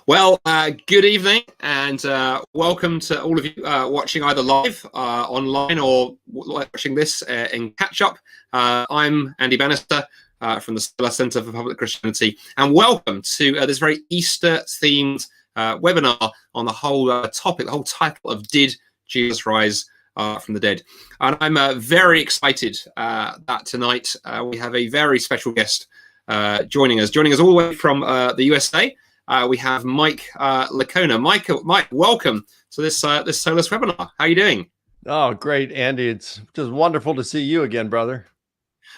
Well, good evening and welcome to all of you watching either live online or watching this in catch up. I'm Andy Bannister from the Solas Centre for Public Christianity, and welcome to this very Easter themed webinar on the whole topic, the whole title of Did Jesus Rise from the Dead? And I'm very excited that tonight we have a very special guest joining us all the way from the USA. We have Mike Licona. Mike, welcome to this Solas webinar. How are you doing? Oh, great, Andy. It's just wonderful to see you again, brother.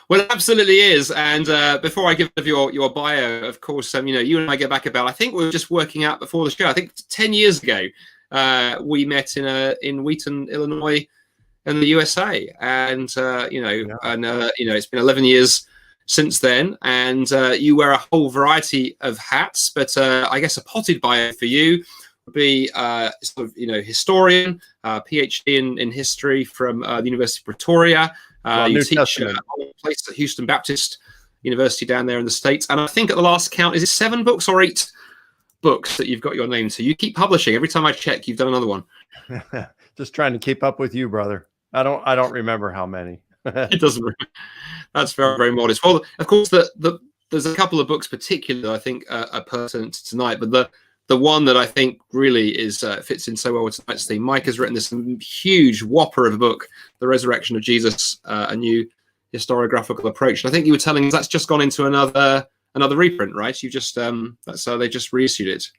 Well, it absolutely is. And before I give your bio, of course, you and I go back about, I think we were just working out before the show, I think 10 years ago, we met in Wheaton, Illinois, in the USA. And, it's been 11 years since then, and you wear a whole variety of hats, but I guess a potted bio for you would be historian, PhD in history from the University of Pretoria. You teach a place at Houston Baptist University down there in the States, and I think at the last count, is it 7 books or 8 books that you've got your name to? You keep publishing. Every time I check, you've done another one. Just trying to keep up with you, brother. I don't remember how many. It doesn't. That's very, very modest. Well, of course, there's a couple of books particularly I think are pertinent to tonight, but the one that I think really fits in so well with tonight's theme. Mike has written this huge whopper of a book, The Resurrection of Jesus, a new historiographical approach. And I think you were telling us that's just gone into another reprint, right? You just they just reissued it.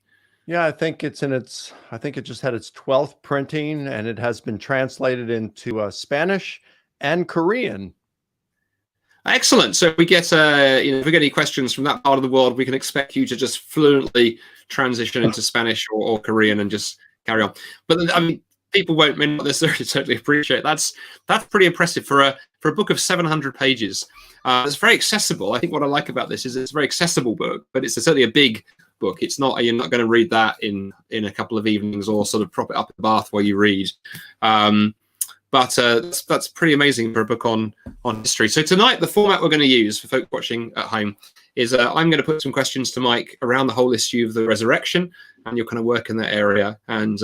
Yeah, I think it just had its 12th printing, and it has been translated into Spanish and Korean. Excellent. So if we get if we get any questions from that part of the world, we can expect you to just fluently transition into Spanish or Korean and just carry on. But I mean, people may not necessarily totally appreciate that's pretty impressive for a book of 700 pages. It's very accessible. I think what I like about this is it's a very accessible book, but it's certainly a big book. It's not, you're not going to read that in a couple of evenings or sort of prop it up in the bath while you read. But that's pretty amazing for a book on history. So tonight, the format we're going to use for folk watching at home is I'm going to put some questions to Mike around the whole issue of the resurrection, and you'll kind of work in that area. And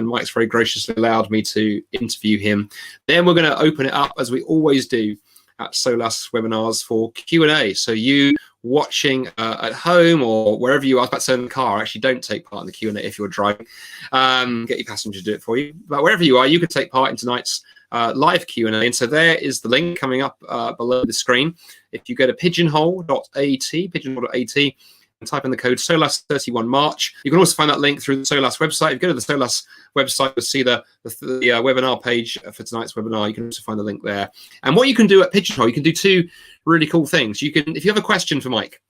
Mike's very graciously allowed me to interview him. Then we're going to open it up, as we always do at Solas webinars, for Q&A. So you watching at home or wherever you are, about to say in the car, actually don't take part in the Q&A if you're driving. Get your passenger to do it for you. But wherever you are, you could take part in tonight's live Q&A. And so there is the link coming up below the screen. If you go to pigeonhole.at, and type in the code SOLAS31March. You can also find that link through the Solas website. If you go to the Solas website, you'll see the webinar page for tonight's webinar. You can also find the link there. And what you can do at Pigeonhole, you can do 2 really cool things. You can, if you have a question for Mike,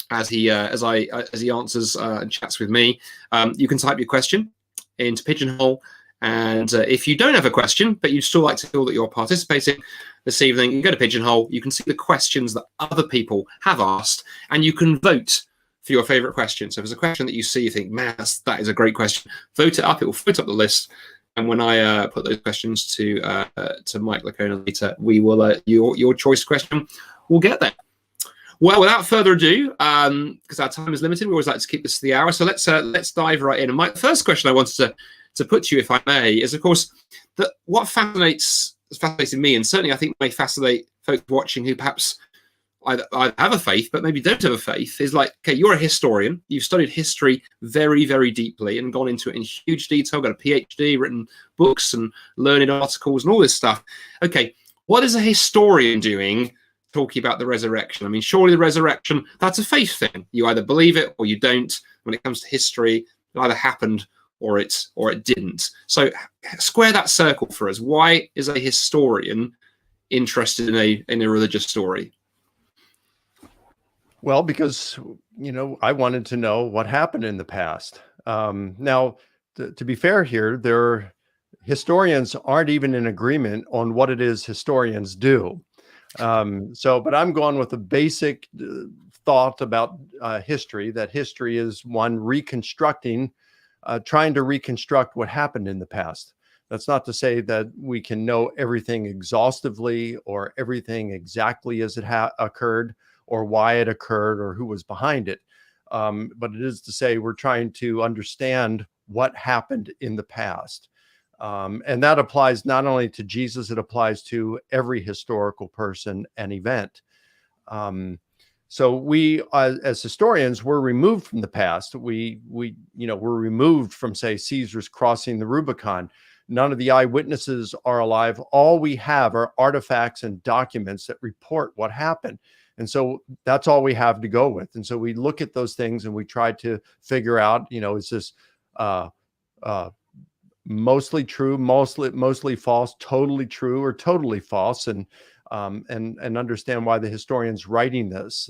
as he answers and chats with me, you can type your question into Pigeonhole. And if you don't have a question, but you'd still like to feel that you're participating this evening, you go to Pigeonhole. You can see the questions that other people have asked, and you can vote for your favorite question. So if there's a question that you see, you think, man, that is a great question, vote it up. It will float up the list. And when I put those questions to Mike Licona later, we will your choice question will get there. Well, without further ado, because our time is limited, we always like to keep this to the hour. So let's dive right in. And Mike, the first question I wanted to put to you, if I may, is of course that what fascinated me, and certainly I think may fascinate folks watching who perhaps either have a faith but maybe don't have a faith, is like, okay, you're a historian, you've studied history very, very deeply and gone into it in huge detail, got a PhD, written books and learned articles and all this stuff. Okay, what is a historian doing talking about the resurrection? I mean, surely the resurrection, that's a faith thing. You either believe it or you don't. When it comes to history, it either happened or it didn't. So square that circle for us. Why is a historian interested in a religious story? Well, because, I wanted to know what happened in the past. Now, to be fair here, historians aren't even in agreement on what it is historians do. But I'm going with a basic thought about history, that history is one trying to reconstruct what happened in the past. That's not to say that we can know everything exhaustively or everything exactly as it occurred, or why it occurred, or who was behind it. but it is to say we're trying to understand what happened in the past. And that applies not only to Jesus, it applies to every historical person and event. So we, as historians, we're removed from the past. We're removed from, say, Caesar's crossing the Rubicon. None of the eyewitnesses are alive. All we have are artifacts and documents that report what happened. And so that's all we have to go with. And so we look at those things and we try to figure out, is this mostly true, mostly false, totally true, or totally false, and understand why the historian's writing this,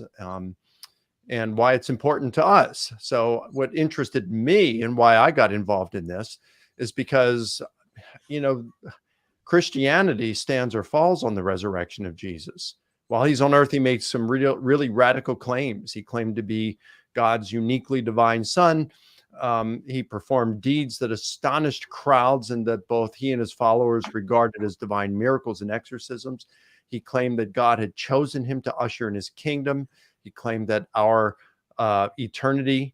and why it's important to us. So what interested me and why I got involved in this is because, Christianity stands or falls on the resurrection of Jesus. While he's on earth, he made some really radical claims. He claimed to be God's uniquely divine son. He performed deeds that astonished crowds and that both he and his followers regarded as divine miracles and exorcisms. He claimed that God had chosen him to usher in his kingdom. He claimed that our eternal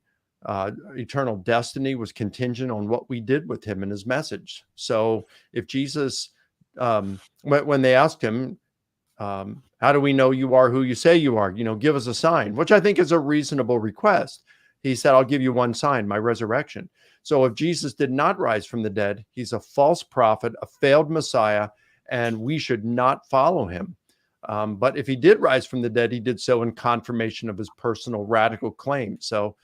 destiny was contingent on what we did with him and his message. So if Jesus, when they asked him, how do we know you are who you say you are? Give us a sign, which I think is a reasonable request. He said, I'll give you one sign, my resurrection. So if Jesus did not rise from the dead, he's a false prophet, a failed Messiah, and we should not follow him. But if he did rise from the dead, he did so in confirmation of his personal radical claim. So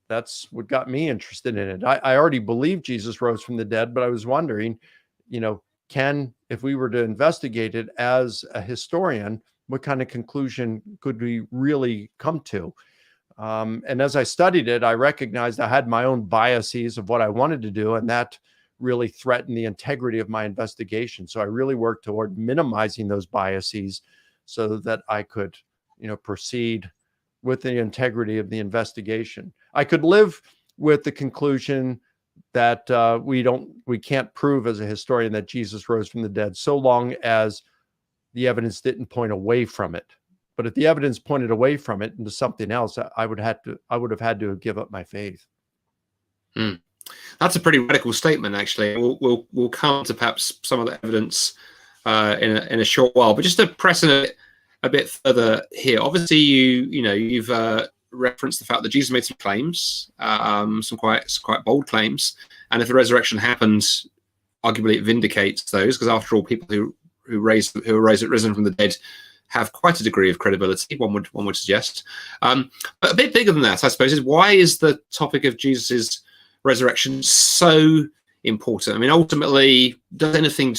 that's what got me interested in it. I already believed Jesus rose from the dead, but I was wondering, if we were to investigate it as a historian, what kind of conclusion could we really come to? And as I studied it, I recognized I had my own biases of what I wanted to do, and that really threatened the integrity of my investigation. So I really worked toward minimizing those biases so that I could, proceed with the integrity of the investigation. I could live with the conclusion that we can't prove as a historian that Jesus rose from the dead, so long as the evidence didn't point away from it. But if the evidence pointed away from it into something else, I would have had to give up my faith. That's a pretty radical statement, actually. We'll come to perhaps some of the evidence in a short while, but just to press it a bit further here. Obviously, you've referenced the fact that Jesus made some claims, some quite bold claims, and if the resurrection happens, arguably it vindicates those, because after all, people who are risen from the dead have quite a degree of credibility, one would suggest. But a bit bigger than that, I suppose, is why is the topic of Jesus's resurrection so important? I mean, ultimately, does anything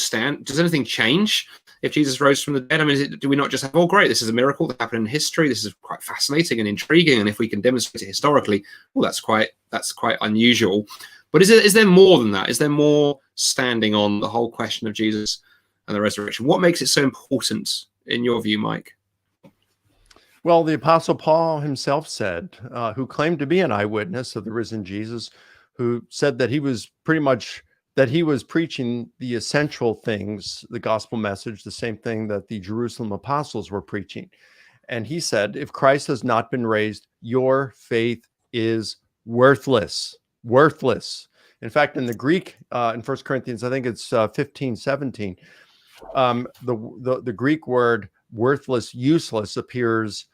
change if Jesus rose from the dead? I mean, do we not just have, oh, great, this is a miracle that happened in history, this is quite fascinating and intriguing, and if we can demonstrate it historically, well, that's quite unusual. But is there more than that? Is there more standing on the whole question of Jesus and the resurrection? What makes it so important in your view, Mike? Well, the Apostle Paul himself said, who claimed to be an eyewitness of the risen Jesus, who said that he was preaching the essential things, the gospel message, the same thing that the Jerusalem apostles were preaching. And he said, if Christ has not been raised, your faith is worthless. Worthless. In fact, in the Greek, in 1 Corinthians, I think it's 15:17, the Greek word worthless, useless appears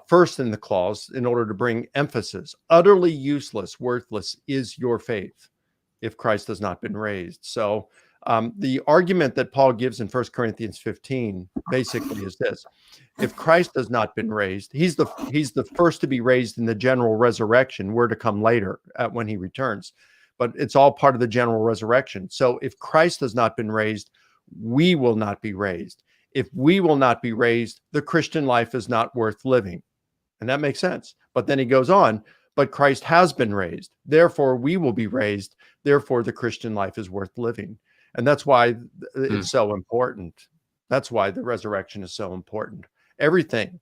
first in the clause in order to bring emphasis. Utterly useless, worthless is your faith if Christ has not been raised. So the argument that Paul gives in 1 Corinthians 15 basically is this: if Christ has not been raised, he's the first to be raised in the general resurrection. We're to come later when he returns, but it's all part of the general resurrection. So if Christ has not been raised, we will not be raised. If we will not be raised, the Christian life is not worth living. And that makes sense. But then he goes on, but Christ has been raised. Therefore, we will be raised. Therefore, the Christian life is worth living. And that's why it's so important. That's why the resurrection is so important. Everything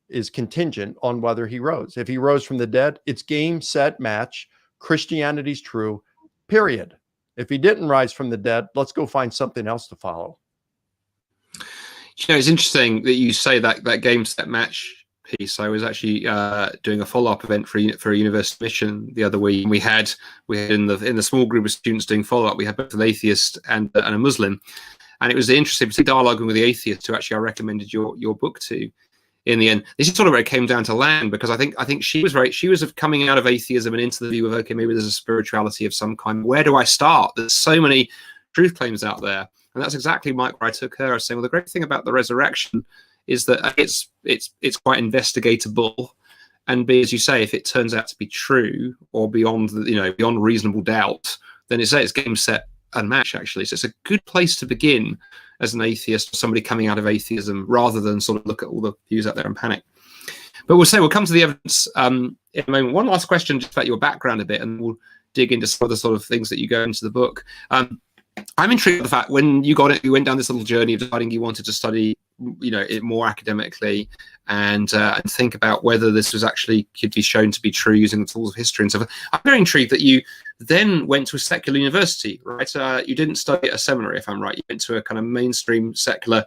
is contingent on whether he rose. If he rose from the dead, it's game, set, match. Christianity's true, period. If he didn't rise from the dead, let's go find something else to follow. It's interesting that you say that game, set, match piece. I was actually doing a follow-up event for a university mission the other week. We had in the small group of students doing follow-up, we had both an atheist and a Muslim, and it was interesting, particularly dialoguing with the atheist, who actually I recommended your book to. In the end, this is sort of where it came down to land, because I think she was coming out of atheism and into the view of, okay, maybe there's a spirituality of some kind. Where do I start? There's so many truth claims out there, and that's exactly, Mike, where I took her. I was saying, well, the great thing about the resurrection is that it's quite investigatable, and B, as you say, if it turns out to be true or beyond reasonable doubt, then it's game, set, and match, actually. So it's a good place to begin as an atheist or somebody coming out of atheism, rather than sort of look at all the views out there and panic. But we'll come to the evidence in a moment. One last question just about your background a bit, and we'll dig into some of the sort of things that you go into the book. I'm intrigued by the fact when you went down this little journey of deciding you wanted to study, it more academically and think about whether this was actually could be shown to be true using the tools of history and so forth. I'm very intrigued that you then went to a secular university, right? You didn't study at a seminary, if I'm right. You went to a kind of mainstream secular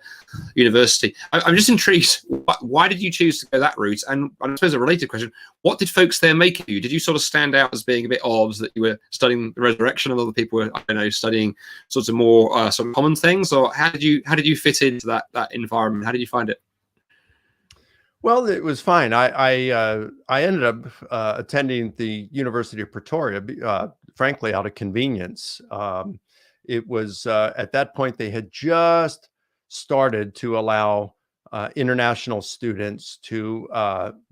university. I'm just intrigued. Why did you choose to go that route? And I suppose a related question: what did folks there make of you? Did you sort of stand out as being a bit odds that you were studying the resurrection, and other people were, I don't know, studying sorts of more sort of common things? Or how did you fit into that environment? How did you find it? Well, it was fine. I ended up attending the University of Pretoria, frankly, out of convenience. It was at that point they had just started to allow international students to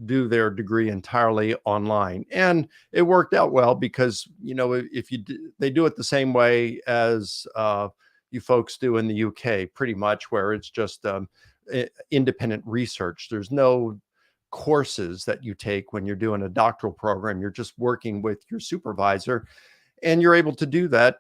do their degree entirely online, and it worked out well because if they do it the same way as you folks do in the UK, pretty much, where it's just independent research. There's no courses that you take when you're doing a doctoral program. You're just working with your supervisor, and you're able to do that.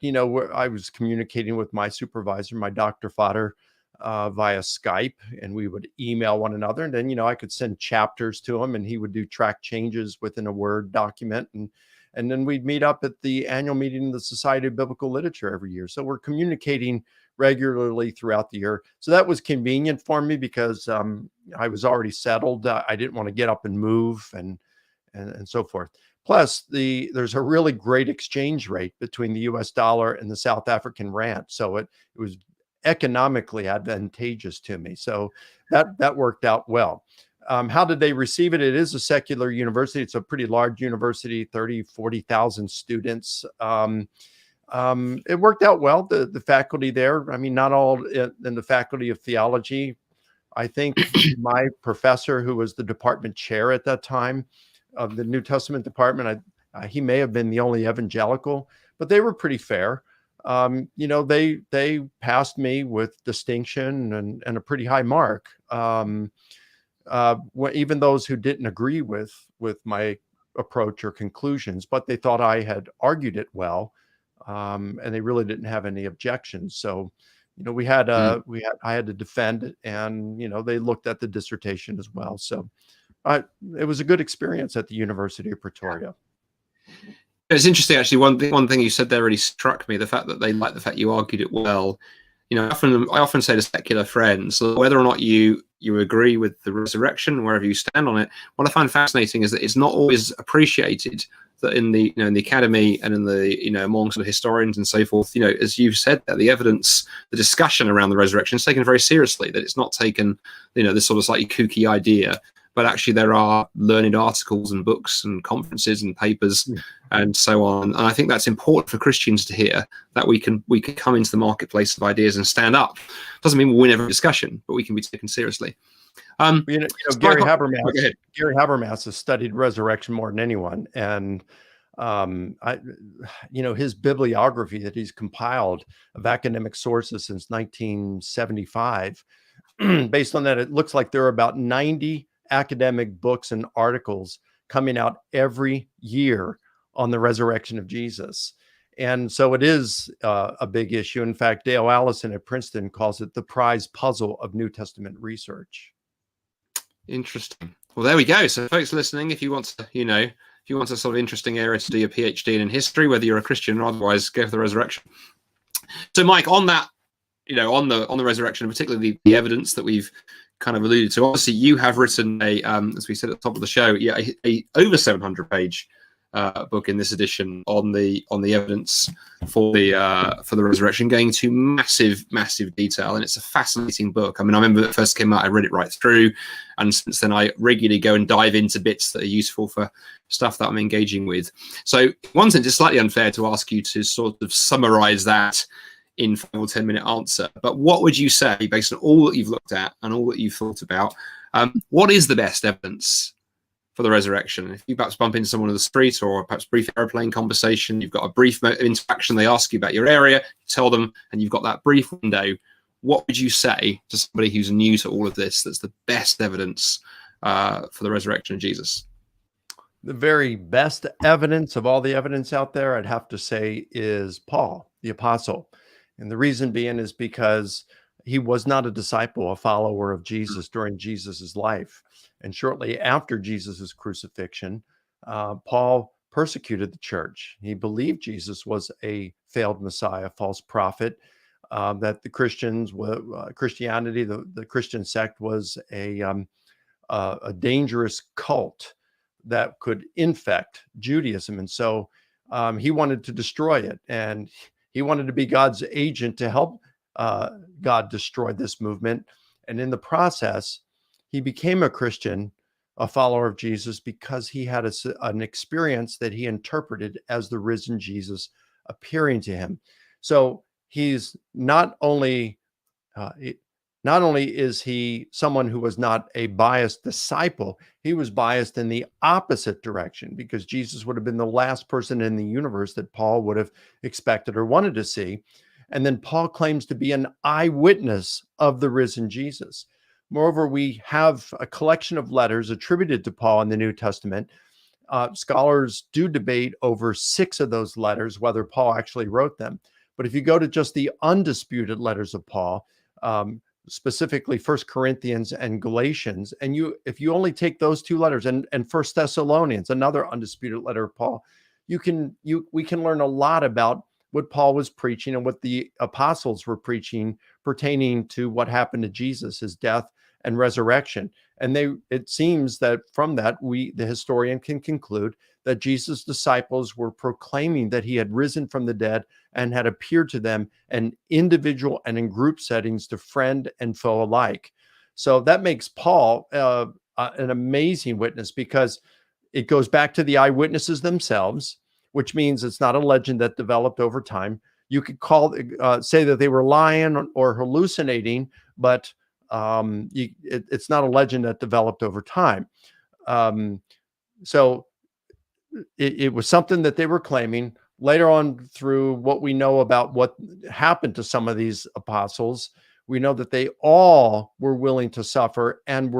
I was communicating with my supervisor, my Dr. Fodder, via Skype, and we would email one another. And then, I could send chapters to him, and he would do track changes within a Word document. And then we'd meet up at the annual meeting of the Society of Biblical Literature every year. So we're communicating regularly throughout the year. So that was convenient for me because I was already settled. I didn't want to get up and move and so forth. Plus, there's a really great exchange rate between the US dollar and the South African rand. So it was economically advantageous to me. So that worked out well. How did they receive it? It is a secular university. It's a pretty large university, 40,000 students. It worked out well. The faculty there, I mean, not all in the faculty of theology. I think my professor, who was the department chair at that time of the New Testament department, he may have been the only evangelical, but they were pretty fair. They passed me with distinction and a pretty high mark. Even those who didn't agree with my approach or conclusions, but they thought I had argued it well, and they really didn't have any objections. So, I had to defend it, and they looked at the dissertation as well. So, it was a good experience at the University of Pretoria. It's interesting, actually. One thing you said there really struck me: the fact that they liked the fact you argued it well. I often say to secular friends, whether or not you agree with the resurrection, wherever you stand on it, what I find fascinating is that it's not always appreciated that in the in the academy and in the among sort of historians and so forth, as you've said, that the evidence, the discussion around the resurrection is taken very seriously. That it's not taken, this sort of slightly kooky idea, but actually there are learned articles and books and conferences and papers and so on. And I think that's important for Christians to hear, that we can come into the marketplace of ideas and stand up. Doesn't mean we'll win every discussion, but we can be taken seriously. Gary Habermas has studied resurrection more than anyone, and his bibliography that he's compiled of academic sources since 1975. Based on that, it looks like there are about 90 academic books and articles coming out every year on the resurrection of Jesus. And so it is a big issue. In fact, Dale Allison at Princeton calls it the prize puzzle of New Testament research. Interesting. Well, there we go. So folks listening, if you want a sort of interesting area to do your PhD in history, whether you're a Christian or otherwise, go for the resurrection. So Mike, on that, on the resurrection, particularly the evidence that we've kind of alluded to, obviously you have written a, as we said at the top of the show, yeah, a over 700-page book in this edition on the evidence for the resurrection, going to massive detail, and it's a fascinating book. I mean, I remember when it first came out, I read it right through, and since then I regularly go and dive into bits that are useful for stuff that I'm engaging with. So in one sense, it's slightly unfair to ask you to sort of summarize that in 5 or 10 minute answer, but what would you say, based on all that you've looked at and all that you've thought about, what is the best evidence for the resurrection? If you perhaps bump into someone on the street, or perhaps brief airplane conversation, you've got a brief interaction, they ask you about your area, you tell them, and you've got that brief window, what would you say to somebody who's new to all of this that's the best evidence for the resurrection of Jesus? The very best evidence of all the evidence out there, I'd have to say, is Paul, the apostle. And the reason being is because he was not a disciple, a follower of Jesus during Jesus's life. And shortly after Jesus's crucifixion, Paul persecuted the church. He believed Jesus was a failed Messiah, false prophet, that the Christians were Christianity, the Christian sect was a dangerous cult that could infect Judaism. And so he wanted to destroy it. And he wanted to be God's agent to help God destroy this movement. And in the process, he became a Christian, a follower of Jesus, because he had an experience that he interpreted as the risen Jesus appearing to him. So he's not only is he someone who was not a biased disciple, he was biased in the opposite direction, because Jesus would have been the last person in the universe that Paul would have expected or wanted to see. And then Paul claims to be an eyewitness of the risen Jesus. Moreover, we have a collection of letters attributed to Paul in the New Testament. Scholars do debate over 6 of those letters, whether Paul actually wrote them. But if you go to just the undisputed letters of Paul, specifically 1 Corinthians and Galatians, and if you only take those 2 letters and 1 Thessalonians, another undisputed letter of Paul, we can learn a lot about what Paul was preaching and what the apostles were preaching pertaining to what happened to Jesus, his death and resurrection. And it seems that from that, the historian can conclude that Jesus' disciples were proclaiming that he had risen from the dead and had appeared to them in individual and in group settings to friend and foe alike. So that makes Paul an amazing witness, because it goes back to the eyewitnesses themselves, which means it's not a legend that developed over time. You could say that they were lying or hallucinating, but it's not a legend that developed over time. So it was something that they were claiming. Later on, through what we know about what happened to some of these apostles, we know that they all were willing to suffer, and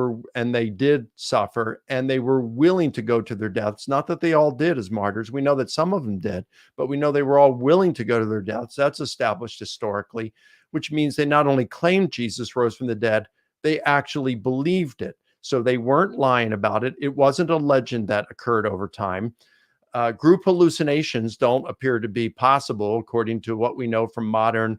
they did suffer, and they were willing to go to their deaths. Not that they all did as martyrs. We know that some of them did, but we know they were all willing to go to their deaths. That's established historically, which means they not only claimed Jesus rose from the dead, they actually believed it. So they weren't lying about it. It wasn't a legend that occurred over time. Group hallucinations don't appear to be possible, according to what we know from modern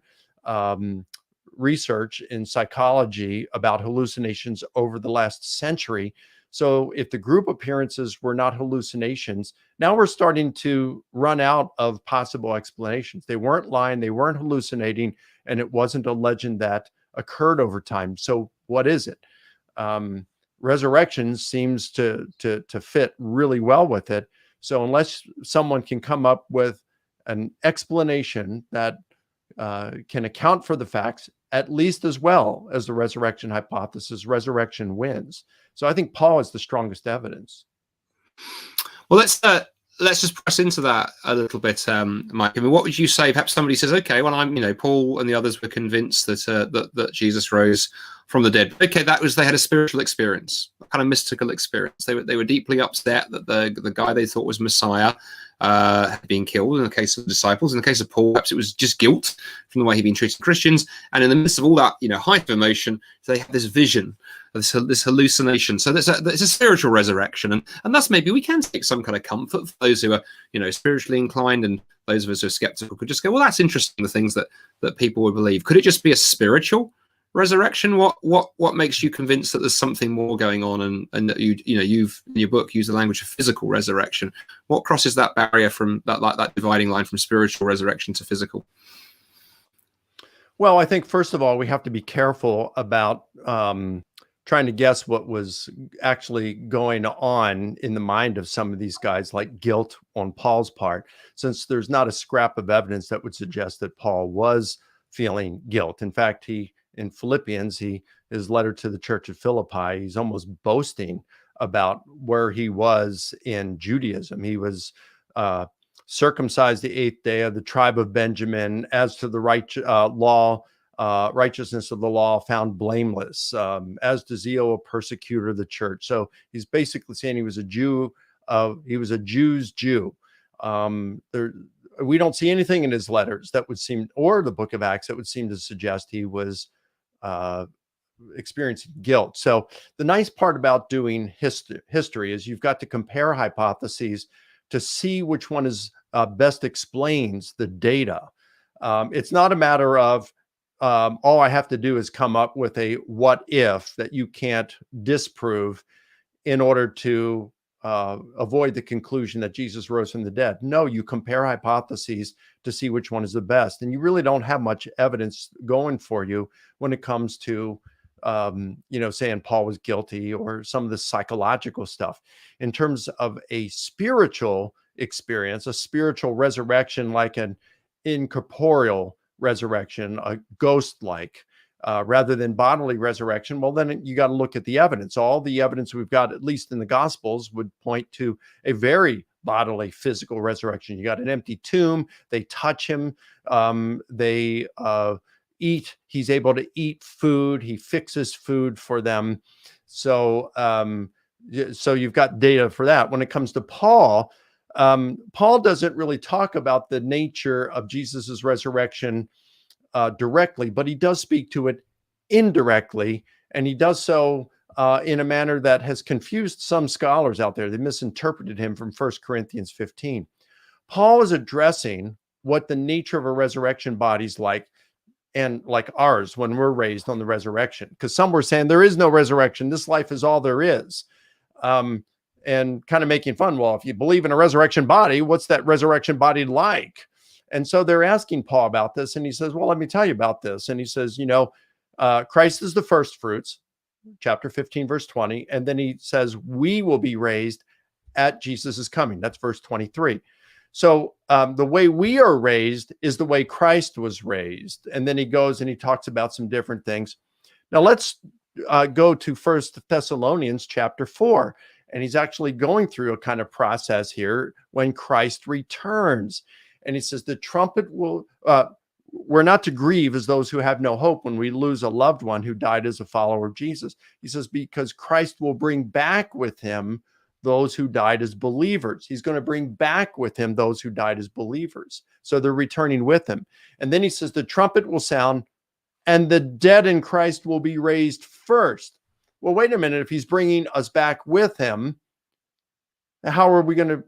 research in psychology about hallucinations over the last century. So if the group appearances were not hallucinations, now we're starting to run out of possible explanations. They weren't lying, they weren't hallucinating, and it wasn't a legend that occurred over time. So what is it? Resurrection seems to fit really well with it. So unless someone can come up with an explanation that can account for the facts, at least as well as the resurrection hypothesis, resurrection wins. So I think Paul is the strongest evidence. Well, let's just press into that a little bit, Mike. I mean, what would you say? Perhaps somebody says, "Okay, well, Paul and the others were convinced that Jesus rose from the dead. Okay, they had a spiritual experience, a kind of mystical experience. They were deeply upset that the guy they thought was Messiah had been killed. In the case of the disciples, in the case of Paul, perhaps it was just guilt from the way he'd been treating Christians. And in the midst of all that, height of emotion, they have this vision, this hallucination. So it's a spiritual resurrection, and thus maybe we can take some kind of comfort for those who are spiritually inclined, and those of us who are skeptical could just go, well, that's interesting. The things that people would believe. Could it just be a spiritual resurrection? What makes you convinced that there's something more going on, and that you've in your book used the language of physical resurrection? What crosses that barrier from that dividing line from spiritual resurrection to physical? Well, I think first of all, we have to be careful about trying to guess what was actually going on in the mind of some of these guys, like guilt on Paul's part, since there's not a scrap of evidence that would suggest that Paul was feeling guilt. In fact, in Philippians, his letter to the church of Philippi, he's almost boasting about where he was in Judaism. He was circumcised the 8th day of the tribe of Benjamin, as to the righteousness of the law found blameless, as to zeal a persecutor of the church. So he's basically saying he was a Jew. He was a Jew's Jew. We don't see anything in his letters that would seem, or the book of Acts, that would seem to suggest he was experiencing guilt. So the nice part about doing history is you've got to compare hypotheses to see which one is best explains the data. It's not a matter of all I have to do is come up with a what if that you can't disprove in order to avoid the conclusion that Jesus rose from the dead. No, you compare hypotheses to see which one is the best. And you really don't have much evidence going for you when it comes to saying Paul was guilty or some of the psychological stuff. In terms of a spiritual experience, a spiritual resurrection, like an incorporeal resurrection, a ghost-like, rather than bodily resurrection, well, then you got to look at the evidence. All the evidence we've got, at least in the Gospels, would point to a very bodily, physical resurrection. You got an empty tomb. They touch him. They eat. He's able to eat food. He fixes food for them. So you've got data for that. When it comes to Paul, Paul doesn't really talk about the nature of Jesus's resurrection directly, but he does speak to it indirectly, and he does so in a manner that has confused some scholars out there. They misinterpreted him from 1 Corinthians 15. Paul is addressing what the nature of a resurrection body is like, and like ours when we're raised on the resurrection. Because some were saying there is no resurrection. This life is all there is. And kind of making fun. Well, if you believe in a resurrection body, what's that resurrection body like? And so they're asking Paul about this. And he says, well, let me tell you about this. And he says, Christ is the first fruits, chapter 15, verse 20. And then he says, we will be raised at Jesus's coming. That's verse 23. So the way we are raised is the way Christ was raised. And then he goes and he talks about some different things. Now let's go to 1 Thessalonians chapter 4. And he's actually going through a kind of process here when Christ returns. And he says, the trumpet will, we're not to grieve as those who have no hope when we lose a loved one who died as a follower of Jesus. He says, because Christ will bring back with him those who died as believers. He's going to bring back with him those who died as believers. So they're returning with him. And then he says, the trumpet will sound and the dead in Christ will be raised first. Well, wait a minute. If he's bringing us back with him, how are we going to,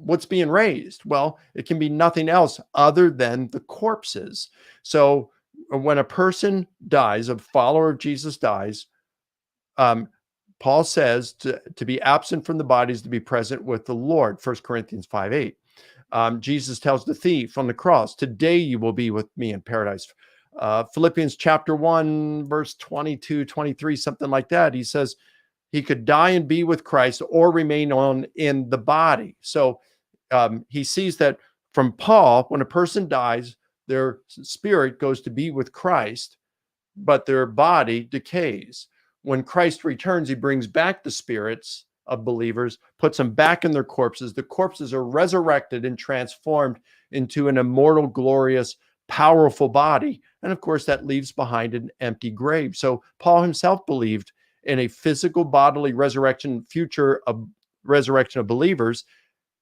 what's being raised? Well, it can be nothing else other than the corpses. So when a person dies, a follower of Jesus dies, Paul says to be absent from the bodies, to be present with the Lord, 1 Corinthians 5:8. Jesus tells the thief on the cross, today you will be with me in paradise. Philippians chapter 1, verse 22, 23, something like that. He says he could die and be with Christ or remain in the body. So he sees that from Paul, when a person dies, their spirit goes to be with Christ, but their body decays. When Christ returns, he brings back the spirits of believers, puts them back in their corpses. The corpses are resurrected and transformed into an immortal, glorious, powerful body. And of course, that leaves behind an empty grave. So Paul himself believed in a physical bodily resurrection, future of resurrection of believers.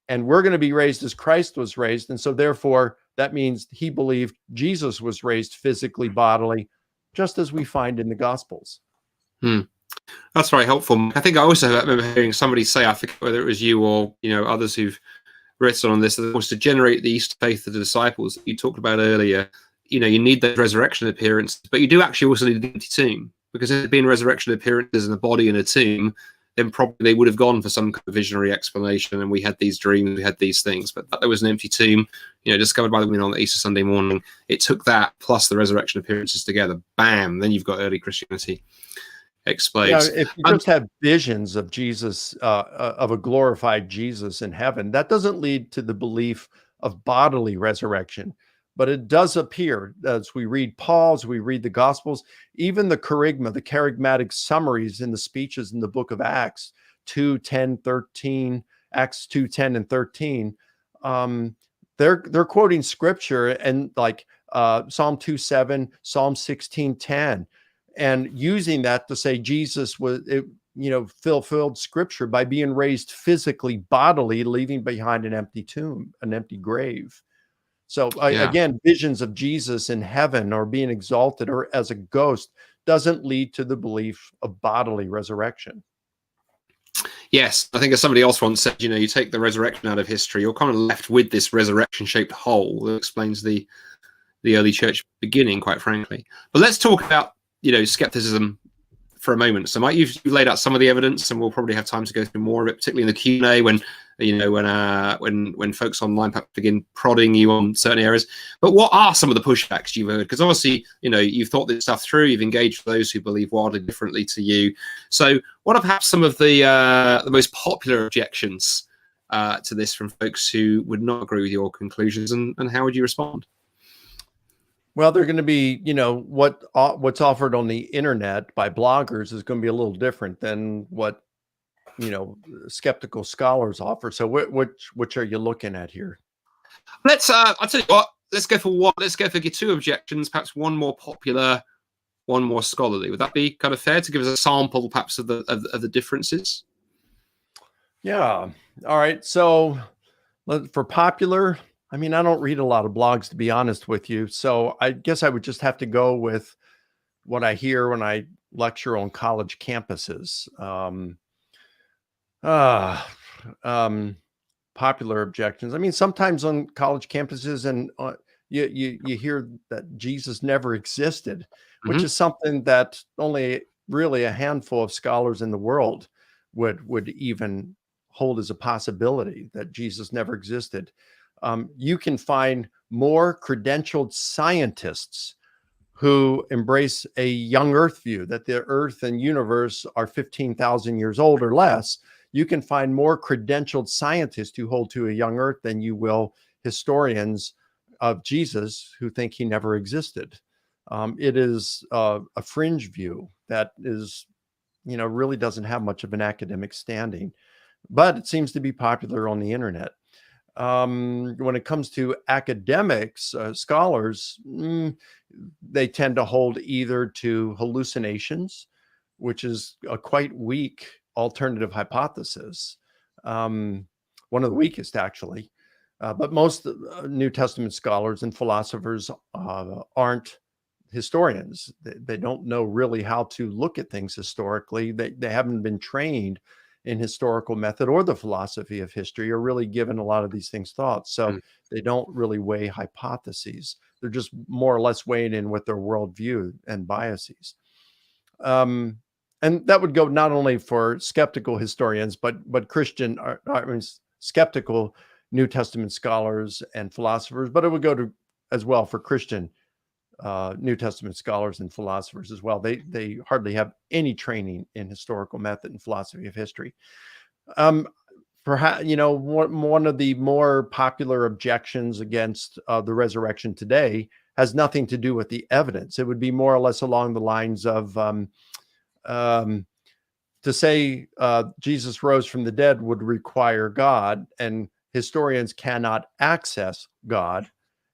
And we're going to be raised as Christ was raised. And so therefore, that means he believed Jesus was raised physically, bodily, just as we find in the Gospels. That's very helpful. I think I also remember hearing somebody say, I forget whether it was you or others who've written on this, that it was to generate the Easter faith of the disciples that you talked about earlier. you know, you need those resurrection appearances, but you do actually also need an empty tomb, because if there'd been resurrection appearances in a body in a tomb, then probably they would have gone for some kind of visionary explanation, and we had these dreams, we had these things. But there was an empty tomb, you know, discovered by the women on the Easter Sunday morning. It took that plus the resurrection appearances together. Bam! Then you've got early Christianity explodes. Yeah, if you just have visions of Jesus, of a glorified Jesus in heaven, that doesn't lead to the belief of bodily resurrection. But it does appear as we read Paul's, we read the Gospels, even the kerygma, the charismatic summaries in the speeches in the book of Acts 2, 10, 13, Acts 2, 10, and 13. They're quoting scripture and like Psalm 2, 7, Psalm 16, 10, and using that to say Jesus was, fulfilled scripture by being raised physically, bodily, leaving behind an empty tomb, an empty grave. So again, visions of Jesus in heaven or being exalted or as a ghost doesn't lead to the belief of bodily resurrection. Yes, I think as somebody else once said, you know, you take the resurrection out of history, you're kind of left with this resurrection-shaped hole that explains the early church beginning, quite frankly. But let's talk about, you know, skepticism for a moment. So, Mike, you've laid out some of the evidence, and we'll probably have time to go through more of it, particularly in the Q&A when folks online perhaps begin prodding you on certain areas. But what are some of the pushbacks you've heard? Because obviously, you know, you've thought this stuff through, you've engaged with those who believe wildly differently to you. So, what are perhaps some of the most popular objections to this from folks who would not agree with your conclusions, and how would you respond? Well, they're going to be, you know, what's offered on the internet by bloggers is going to be a little different than what, you know, skeptical scholars offer. So which are you looking at here? Let's I'll tell you what, let's go for one. Let's go for two objections, perhaps one more popular, one more scholarly. Would that be kind of fair to give us a sample perhaps of the differences? Yeah. All right. So for popular, I mean, I don't read a lot of blogs, to be honest with you. So I guess I would just have to go with what I hear when I lecture on college campuses. Popular objections. I mean, sometimes on college campuses, and you hear that Jesus never existed, which is something that only really a handful of scholars in the world would even hold as a possibility, that Jesus never existed. You can find more credentialed scientists who embrace a young Earth view, that the Earth and universe are 15,000 years old or less. You can find more credentialed scientists who hold to a young Earth than you will historians of Jesus who think he never existed. It is a fringe view that is, you know, really doesn't have much of an academic standing, but it seems to be popular on the internet. When it comes to academics, scholars, they tend to hold either to hallucinations, which is a quite weak alternative hypothesis, one of the weakest actually. But most New Testament scholars and philosophers aren't historians. They don't know really how to look at things historically. They haven't been trained in historical method or the philosophy of history, or really given a lot of these things thought. So they don't really weigh hypotheses. They're just more or less weighing in with their worldview and biases. And that would go not only for skeptical historians, but Christian, skeptical New Testament scholars and philosophers, but it would go to as well for Christian New Testament scholars and philosophers as well. They hardly have any training in historical method and philosophy of history. Perhaps, you know, one of the more popular objections against the resurrection today has nothing to do with the evidence. It would be more or less along the lines of to say Jesus rose from the dead would require God, and historians cannot access God,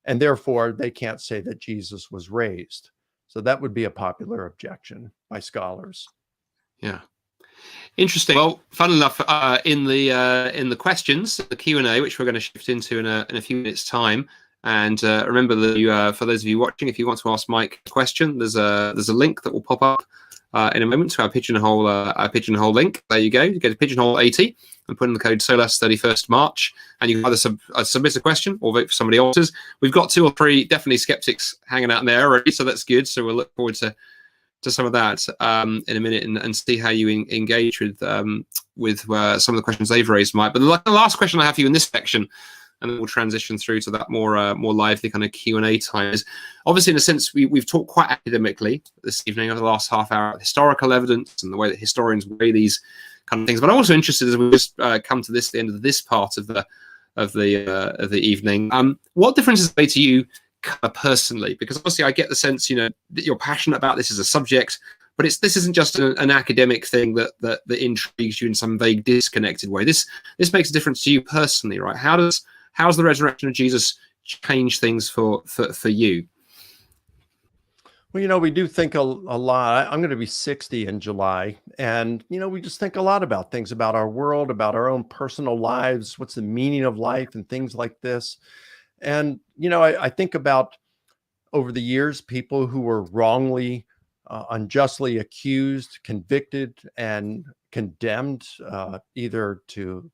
and therefore they can't say that Jesus was raised. So that would be a popular objection by scholars. Yeah, interesting. Well, fun enough, in the questions, the Q&A, which we're going to shift into in a few minutes' time. And remember that for those of you watching, if you want to ask Mike a question, there's a link that will pop up in a moment to our Pigeonhole link. There you go. You go to Pigeonhole 80 and put in the code SOLAS 31st March, and you can either submit a question or vote for somebody else's. We've got 2 or 3 definitely skeptics hanging out in there already, so that's good. So we'll look forward to some of that in a minute, and see how you engage with some of the questions they've raised, Mike. But the last question I have for you in this section, and then we'll transition through to that more lively kind of Q&A time, is obviously, in a sense, we've talked quite academically this evening over the last half hour about historical evidence and the way that historians weigh these kind of things. But I'm also interested, as we just come to the end of this part of the evening, what difference has it made to you personally? Because obviously I get the sense, that you're passionate about this as a subject, but this isn't just an academic thing that intrigues you in some vague, disconnected way. This makes a difference to you personally, right? How's the resurrection of Jesus change things for you? Well, we do think a lot. I'm going to be 60 in July. And, we just think a lot about things, about our world, about our own personal lives, what's the meaning of life and things like this. And, I think about, over the years, people who were wrongly, unjustly accused, convicted, and condemned, either to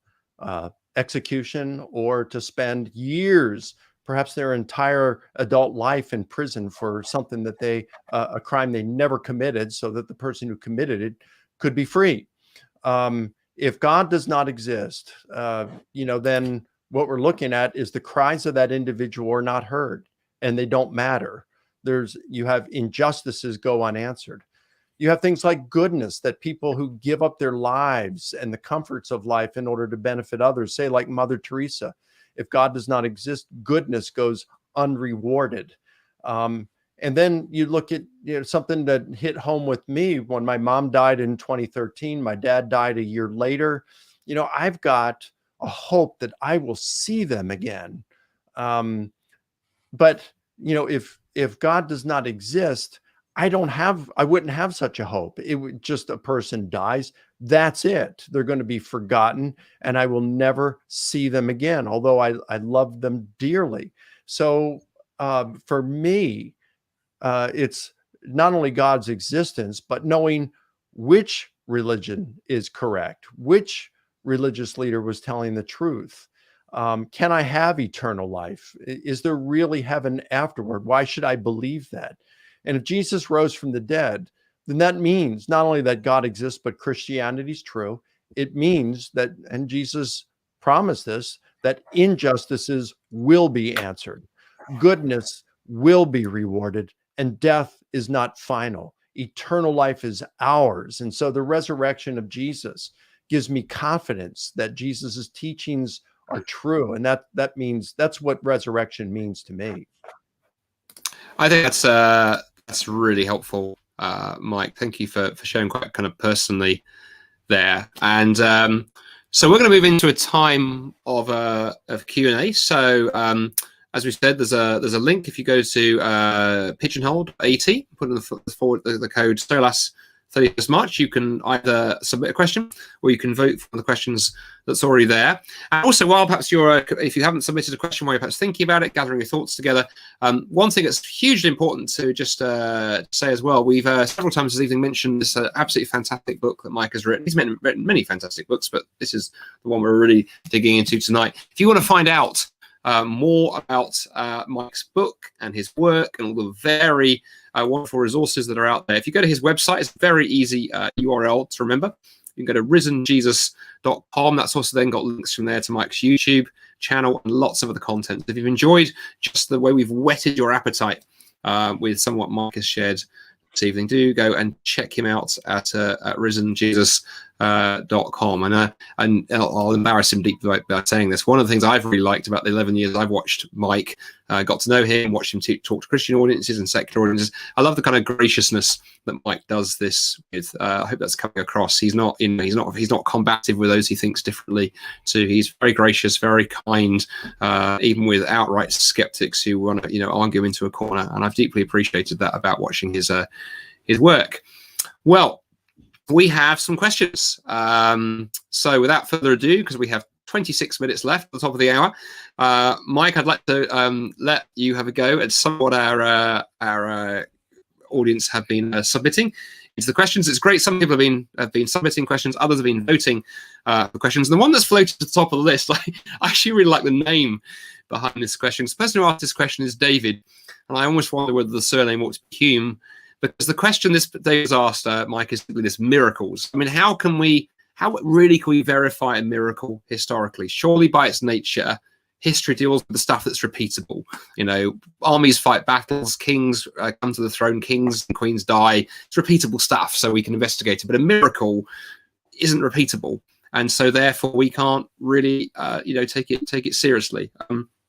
execution or to spend years, perhaps their entire adult life, in prison for something that a crime they never committed, so that the person who committed it could be free. If God does not exist, then what we're looking at is the cries of that individual are not heard, and they don't matter. You have injustices go unanswered. You have things like goodness, that people who give up their lives and the comforts of life in order to benefit others, say like Mother Teresa. If God does not exist, goodness goes unrewarded. And then you look at something that hit home with me when my mom died in 2013. My dad died a year later. I've got a hope that I will see them again. But if God does not exist, I wouldn't have such a hope. It would just, a person dies. That's it. They're going to be forgotten, and I will never see them again, although I love them dearly. So for me, it's not only God's existence, but knowing which religion is correct, which religious leader was telling the truth. Can I have eternal life? Is there really heaven afterward? Why should I believe that? And if Jesus rose from the dead, then that means not only that God exists, but Christianity is true. It means that, and Jesus promised this, that injustices will be answered, goodness will be rewarded, and death is not final. Eternal life is ours. And so the resurrection of Jesus gives me confidence that Jesus's teachings are true. And that's what resurrection means to me. I think that's really helpful, Mike. Thank you for sharing quite kind of personally there. And so we're going to move into a time of Q&A. So as we said, there's a link. If you go to Pigeonhole 80, put in the code SOLAS 31st March, you can either submit a question or you can vote for the questions that's already there. And also, while perhaps if you haven't submitted a question, while you're perhaps thinking about it, gathering your thoughts together, one thing that's hugely important to just say as well, we've several times this evening mentioned this absolutely fantastic book that Mike has written. He's written many fantastic books, but this is the one we're really digging into tonight. If you want to find out more about Mike's book and his work and all the very wonderful resources that are out there, if you go to his website, it's a very easy URL to remember. You can go to risenjesus.com. That's also then got links from there to Mike's YouTube channel and lots of other content. If you've enjoyed just the way we've whetted your appetite with some of what Mike has shared this evening, do go and check him out at risenjesus.com. And I'll embarrass him deeply by saying this. One of the things I've really liked about the 11 years I've watched Mike, got to know him, watched him talk to Christian audiences and secular audiences, I love the kind of graciousness that Mike does this with. I hope that's coming across. He's not combative with those he thinks differently to. He's very gracious, very kind, even with outright skeptics who want to argue him into a corner. And I've deeply appreciated that about watching his work. Well, we have some questions. So without further ado, because we have 26 minutes left at the top of the hour, Mike, I'd like to let you have a go at some of what our audience have been submitting. into the questions. It's great. Some people have been submitting questions. Others have been voting for questions. And the one that's floated to the top of the list, I actually really like the name behind this question. The person who asked this question is David, and I almost wonder whether the surname ought to be Hume, because the question this David has asked, Mike, is simply this: miracles. I mean, how really can we verify a miracle historically? Surely by its nature, history deals with the stuff that's repeatable. Armies fight battles, kings come to the throne, kings and queens die. It's repeatable stuff, so we can investigate it. But a miracle isn't repeatable, and so therefore we can't really, take it seriously.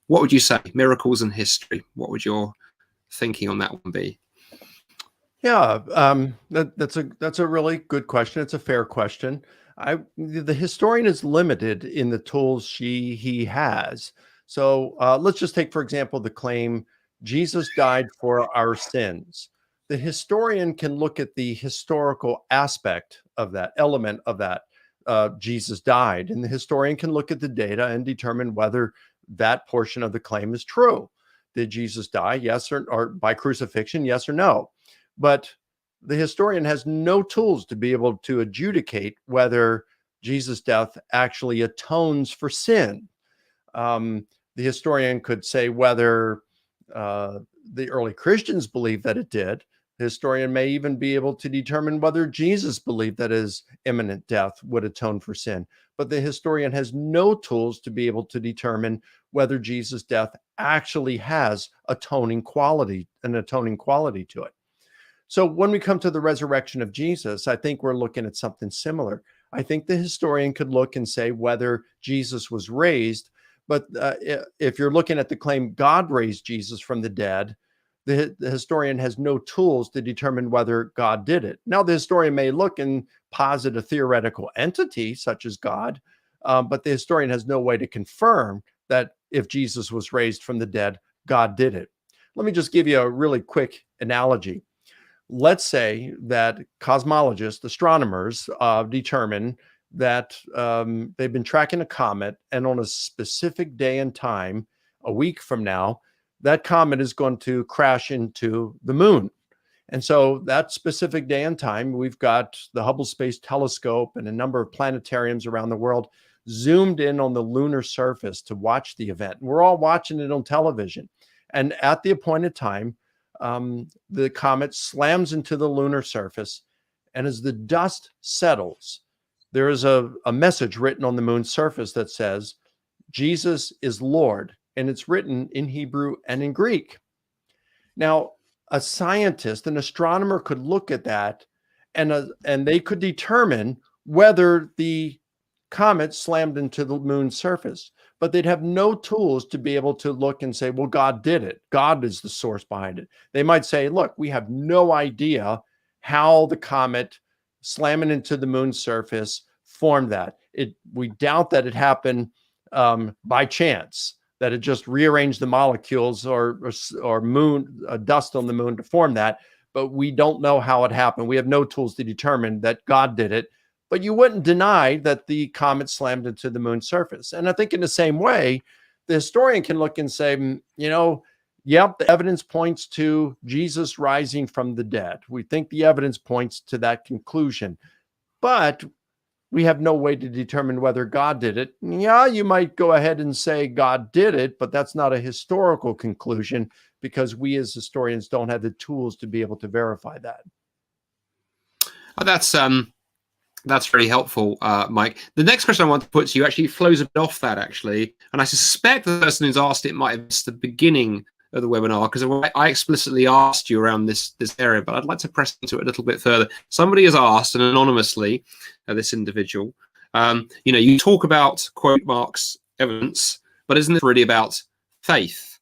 What would you say? Miracles and history. What would your thinking on that one be? Yeah, that's a really good question. It's a fair question. The historian is limited in the tools he has. So let's just take, for example, the claim Jesus died for our sins. The historian can look at the historical aspect of that element of that Jesus died, and the historian can look at the data and determine whether that portion of the claim is true. Did Jesus die? Yes, or by crucifixion? Yes or no? But the historian has no tools to be able to adjudicate whether Jesus' death actually atones for sin. The historian could say whether the early Christians believed that it did. The historian may even be able to determine whether Jesus believed that his imminent death would atone for sin. But the historian has no tools to be able to determine whether Jesus' death actually has an atoning quality to it. So when we come to the resurrection of Jesus, I think we're looking at something similar. I think the historian could look and say whether Jesus was raised, but if you're looking at the claim God raised Jesus from the dead, the historian has no tools to determine whether God did it. Now, the historian may look and posit a theoretical entity such as God, but the historian has no way to confirm that if Jesus was raised from the dead, God did it. Let me just give you a really quick analogy. Let's say that cosmologists, astronomers, determine that they've been tracking a comet, and on a specific day and time, a week from now, that comet is going to crash into the moon. And so that specific day and time, we've got the Hubble Space Telescope and a number of planetariums around the world zoomed in on the lunar surface to watch the event. We're all watching it on television. And at the appointed time, the comet slams into the lunar surface, and as the dust settles, there is a message written on the moon's surface that says, "Jesus is Lord," and it's written in Hebrew and in Greek. Now, a scientist, an astronomer could look at that, and they could determine whether the comet slammed into the moon's surface, but they'd have no tools to be able to look and say, well, God did it. God is the source behind it. They might say, look, we have no idea how the comet slamming into the moon's surface formed that. We doubt that it happened by chance, that it just rearranged the molecules or moon dust on the moon to form that, but we don't know how it happened. We have no tools to determine that God did it. But you wouldn't deny that the comet slammed into the moon's surface. And I think in the same way, the historian can look and say, yep, the evidence points to Jesus rising from the dead. We think the evidence points to that conclusion, but we have no way to determine whether God did it. Yeah, you might go ahead and say God did it, but that's not a historical conclusion because we as historians don't have the tools to be able to verify that. That's really helpful, Mike. The next question I want to put to you actually flows a bit off that, actually. And I suspect the person who's asked it might have missed the beginning of the webinar, because I explicitly asked you around this area, but I'd like to press into it a little bit further. Somebody has asked, and anonymously, this individual, you talk about, quote marks, evidence, but isn't it really about faith?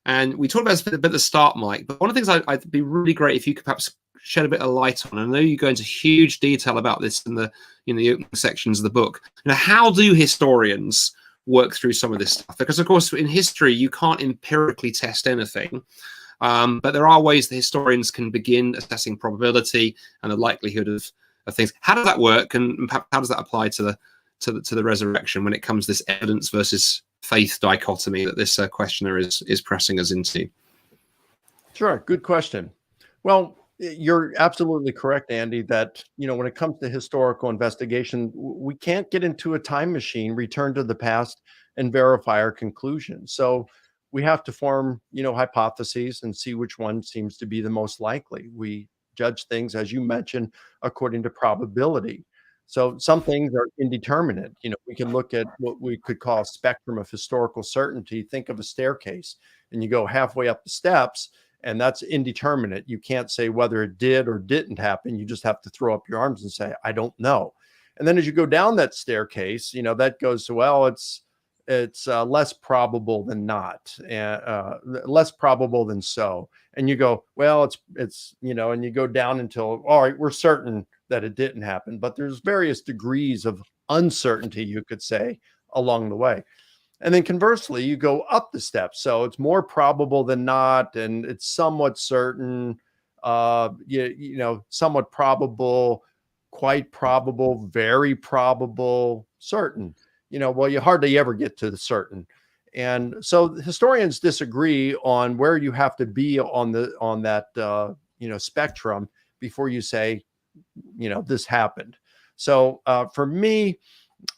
And we talked about this a bit at the start, Mike, but one of the things I'd be really great if you could perhaps shed a bit of light on. I know you go into huge detail about this in the opening sections of the book. How do historians work through some of this stuff? Because of course in history you can't empirically test anything, but there are ways that historians can begin assessing probability and the likelihood of things. How does that work, and how does that apply to the resurrection when it comes to this evidence versus faith dichotomy that this questioner is pressing us into? Sure, good question. Well, You're absolutely correct, Andy, that, when it comes to historical investigation, we can't get into a time machine, return to the past, and verify our conclusions. So we have to form, hypotheses and see which one seems to be the most likely. We judge things, as you mentioned, according to probability. So some things are indeterminate. We can look at what we could call a spectrum of historical certainty. Think of a staircase, and you go halfway up the steps, and that's indeterminate. You can't say whether it did or didn't happen. You just have to throw up your arms and say, I don't know. And then as you go down that staircase, that goes to, well, it's less probable than not, less probable than so. And you go, well, it's and you go down until, all right, we're certain that it didn't happen. But there's various degrees of uncertainty, you could say, along the way. And then conversely, you go up the steps. So it's more probable than not, and it's somewhat certain, somewhat probable, quite probable, very probable, certain. Well, you hardly ever get to the certain. And so historians disagree on where you have to be on that spectrum before you say, this happened. So for me,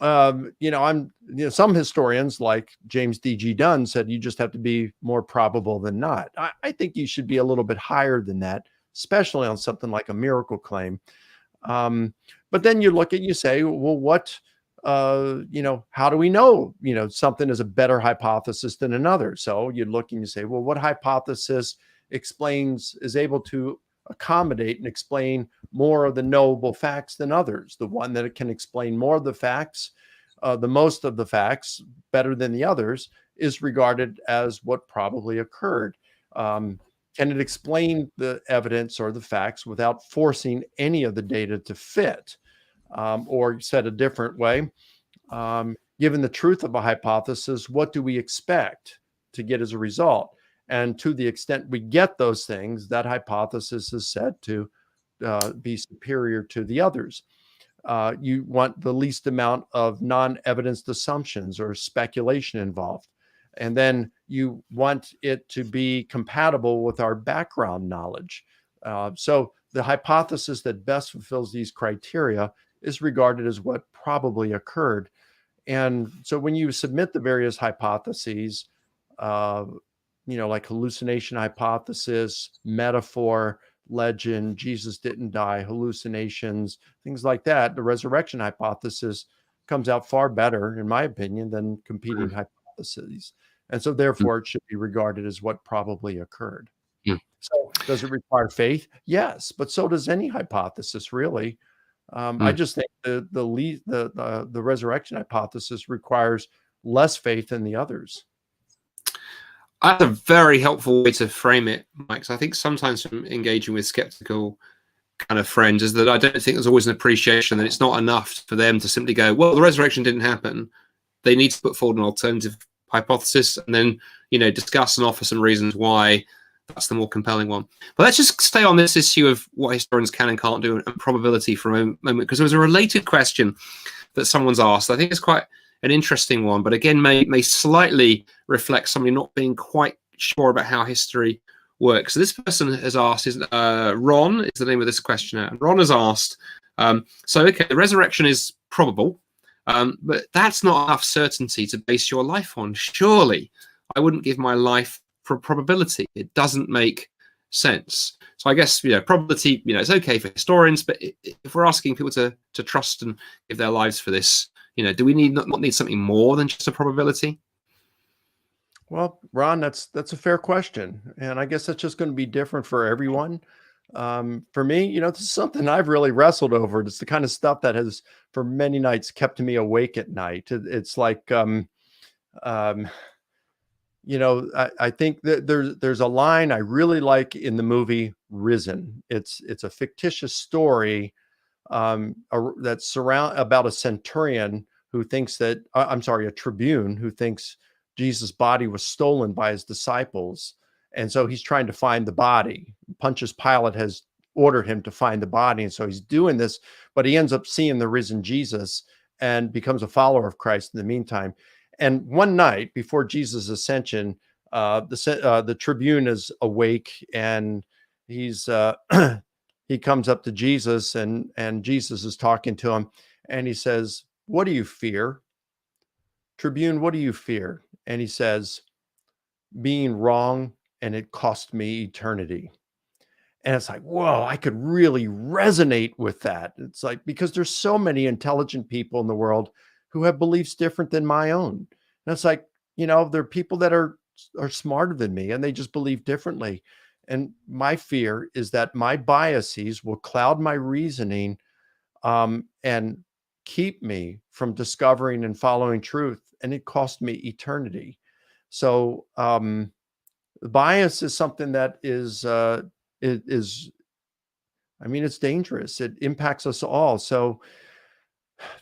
some historians like James D.G. Dunn said you just have to be more probable than not. I think you should be a little bit higher than that, especially on something like a miracle claim. But then you say, well, what, how do we know, something is a better hypothesis than another? So you look and you say, well, what hypothesis is able to accommodate and explain more of the knowable facts than others? The one that can explain more of the facts, the most of the facts, better than the others, is regarded as what probably occurred. Can it explain the evidence or the facts without forcing any of the data to fit? Or said a different way, given the truth of a hypothesis, what do we expect to get as a result? And to the extent we get those things, that hypothesis is said to be superior to the others. You want the least amount of non-evidenced assumptions or speculation involved. And then you want it to be compatible with our background knowledge. So the hypothesis that best fulfills these criteria is regarded as what probably occurred. And so when you submit the various hypotheses, like hallucination hypothesis, metaphor, legend, Jesus didn't die, hallucinations, things like that, the resurrection hypothesis comes out far better, in my opinion, than competing hypotheses. And so therefore it should be regarded as what probably occurred. So does it require faith? Yes, but so does any hypothesis, really. I just think the resurrection hypothesis requires less faith than the others. That's a very helpful way to frame it, Mike. So I think sometimes from engaging with skeptical kind of friends is that I don't think there's always an appreciation that it's not enough for them to simply go, well, the resurrection didn't happen. They need to put forward an alternative hypothesis and then, discuss and offer some reasons why that's the more compelling one. But let's just stay on this issue of what historians can and can't do and probability for a moment, because there was a related question that someone's asked. I think it's quite an interesting one, but again, may slightly reflect somebody not being quite sure about how history works. So this person has asked, Ron is the name of this questioner. And Ron has asked, okay, the resurrection is probable, but that's not enough certainty to base your life on. Surely I wouldn't give my life for probability. It doesn't make sense. So I guess, probability, it's okay for historians, but if we're asking people to trust and give their lives for this, do we not need something more than just a probability? Well, Ron, that's a fair question. And I guess that's just going to be different for everyone. For me, this is something I've really wrestled over. It's the kind of stuff that has, for many nights, kept me awake at night. It's like, I think that there's a line I really like in the movie Risen. It's a fictitious story that's about a centurion who thinks that, a tribune who thinks Jesus' body was stolen by his disciples. And so he's trying to find the body. Pontius Pilate has ordered him to find the body. And so he's doing this, but he ends up seeing the risen Jesus and becomes a follower of Christ in the meantime. And one night before Jesus' ascension, the tribune is awake and he's he comes up to Jesus, and Jesus is talking to him, and he says, "What do you fear? Tribune, what do you fear?" And he says, "Being wrong, and it cost me eternity." And it's like, whoa, I could really resonate with that. It's like, because there's so many intelligent people in the world who have beliefs different than my own. And it's like, there are people that are smarter than me, and they just believe differently. And my fear is that my biases will cloud my reasoning, and keep me from discovering and following truth. And it cost me eternity. So bias is something that is I mean, it's dangerous. It impacts us all. So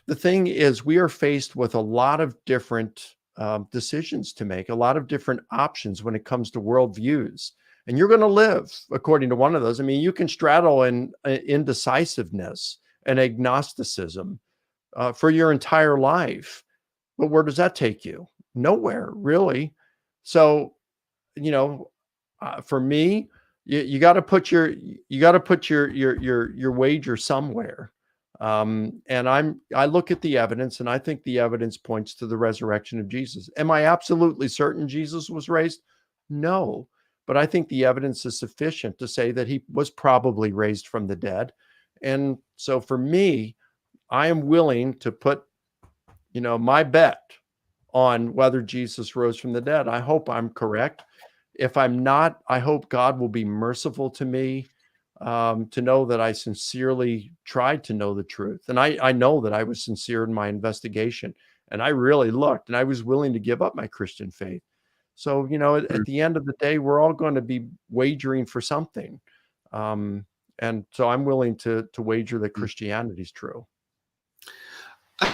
the thing is, we are faced with a lot of different decisions to make, a lot of different options when it comes to worldviews. And you're going to live according to one of those. I mean, you can straddle in indecisiveness and agnosticism for your entire life. But where does that take you? Nowhere, really. So, for me, you got to put your wager somewhere. And I look at the evidence, and I think the evidence points to the resurrection of Jesus. Am I absolutely certain Jesus was raised? No, but I think the evidence is sufficient to say that he was probably raised from the dead. And so for me, I am willing to put, my bet on whether Jesus rose from the dead. I hope I'm correct. If I'm not, I hope God will be merciful to me, to know that I sincerely tried to know the truth. And I know that I was sincere in my investigation, and I really looked, and I was willing to give up my Christian faith. So, at the end of the day, we're all going to be wagering for something. And so I'm willing to wager that Christianity is true.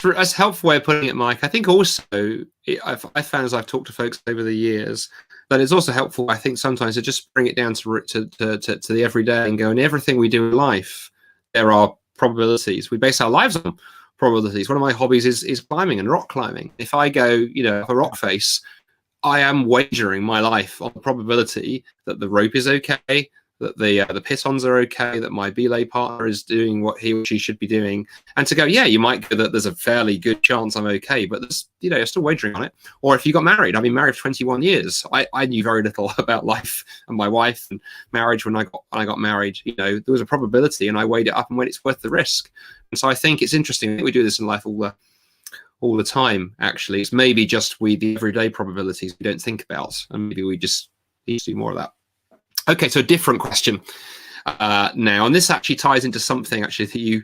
That's a helpful way of putting it, Mike. I think also I found, as I've talked to folks over the years, that it's also helpful, I think, sometimes to just bring it down to the everyday and go, in everything we do in life, there are probabilities. We base our lives on probabilities. One of my hobbies is climbing and rock climbing. If I go, up a rock face, I am wagering my life on the probability that the rope is okay, that the pitons are okay, that my belay partner is doing what he or she should be doing, and to go, yeah, you might go that there's a fairly good chance I'm okay, but there's, you're still wagering on it. Or if you got married, I've been married for 21 years. I knew very little about life and my wife and marriage when I got married. There was a probability, and I weighed it up and went, it's worth the risk. And so I think it's interesting that we do this in life all the time. Actually, it's maybe just the everyday probabilities we don't think about, and maybe we just need to do more of that. Okay, so a different question now, and this actually ties into something actually that you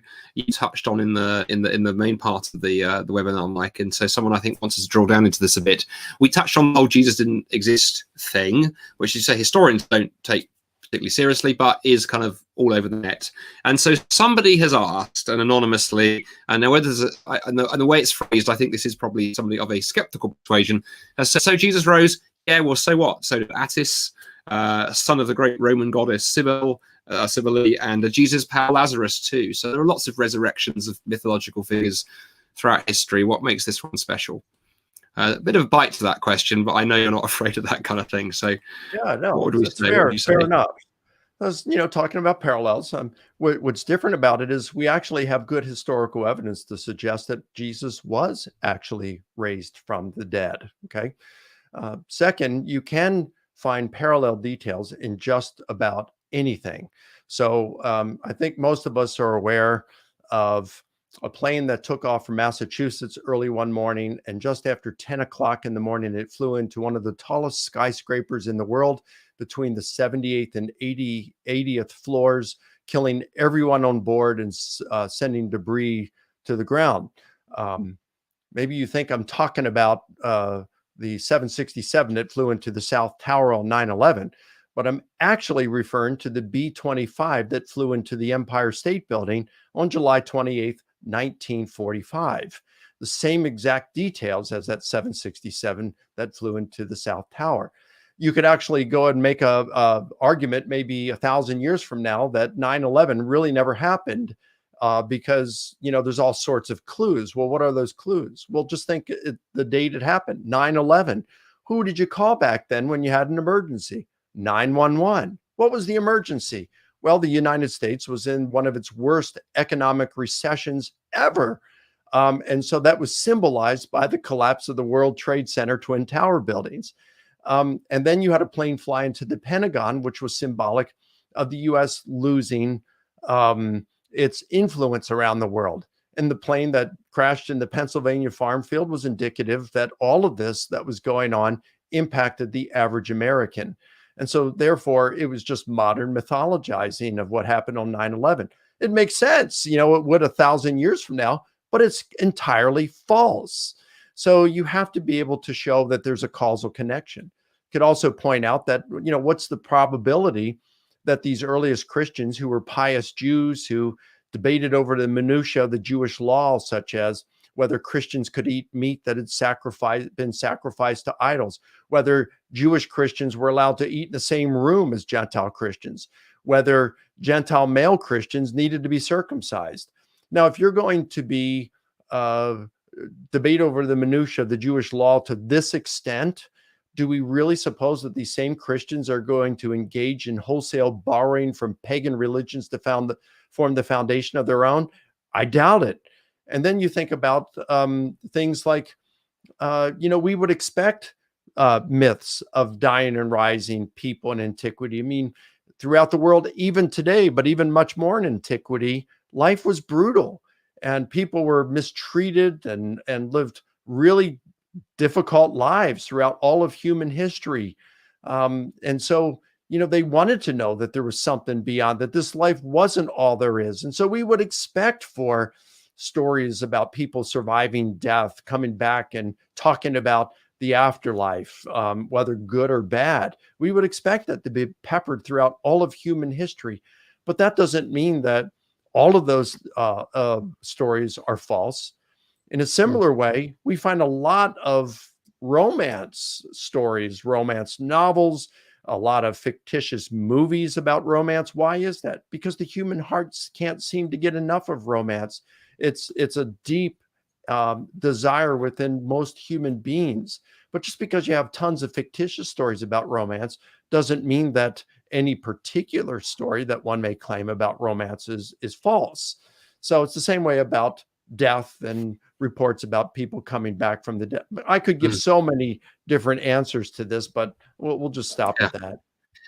touched on in the main part of the webinar, Mike. And so someone, I think, wants us to drill down into this a bit. We touched on the whole Jesus didn't exist thing, which you say historians don't take particularly seriously, but is kind of all over the net. And so somebody has asked, and anonymously, and now whether and the way it's phrased, I think this is probably somebody of a skeptical persuasion, has said, so Jesus rose, yeah, well, so what? So did Attis, son of the great Roman goddess Cybele, and Jesus power Lazarus too. So there are lots of resurrections of mythological figures throughout history. What makes this one special? A bit of a bite to that question, but I know you're not afraid of that kind of thing. So yeah, no, what would we say? Fair enough. I was, talking about parallels. What's different about it is we actually have good historical evidence to suggest that Jesus was actually raised from the dead. Okay. Second, you can find parallel details in just about anything. So I think most of us are aware of a plane that took off from Massachusetts early one morning, and just after 10 o'clock in the morning, it flew into one of the tallest skyscrapers in the world, between the 78th and 80th floors, killing everyone on board and sending debris to the ground. Maybe you think I'm talking about the 767 that flew into the South Tower on 9/11, but I'm actually referring to the B-25 that flew into the Empire State Building on July 28th, 1945. The same exact details as that 767 that flew into the South Tower. You could actually go and make a argument maybe 1,000 years from now that 9/11 really never happened, because there's all sorts of clues. Well, what are those clues? Well, just think the date it happened, 9/11. Who did you call back then when you had an emergency? 911. What was the emergency? Well, the United States was in one of its worst economic recessions ever. And so that was symbolized by the collapse of the World Trade Center Twin Tower buildings. And then you had a plane fly into the Pentagon, which was symbolic of the US losing its influence around the world. And the plane that crashed in the Pennsylvania farm field was indicative that all of this that was going on impacted the average American. And so, therefore, it was just modern mythologizing of what happened on 9/11. It makes sense, it would 1,000 years from now, but it's entirely false. So you have to be able to show that there's a causal connection. Could also point out that, what's the probability that these earliest Christians who were pious Jews who debated over the minutiae of the Jewish law, such as whether Christians could eat meat that had been sacrificed to idols, whether Jewish Christians were allowed to eat in the same room as Gentile Christians, whether Gentile male Christians needed to be circumcised. Now, if you're going to be debate over the minutiae of the Jewish law to this extent, do we really suppose that these same Christians are going to engage in wholesale borrowing from pagan religions to form the foundation of their own? I doubt it. And then you think about things like, we would expect myths of dying and rising people in antiquity. I mean, throughout the world, even today, but even much more in antiquity, life was brutal and people were mistreated and lived really difficult lives throughout all of human history. And so, they wanted to know that there was something beyond, that this life wasn't all there is. And so we would expect for stories about people surviving death, coming back and talking about the afterlife, whether good or bad. We would expect that to be peppered throughout all of human history. But that doesn't mean that all of those stories are false. In a similar way, we find a lot of romance stories, romance novels, a lot of fictitious movies about romance. Why is that? Because the human hearts can't seem to get enough of romance. It's a deep desire within most human beings. But just because you have tons of fictitious stories about romance doesn't mean that any particular story that one may claim about romance is false. So it's the same way about death and reports about people coming back from the dead. I could give so many different answers to this, but we'll just stop at that.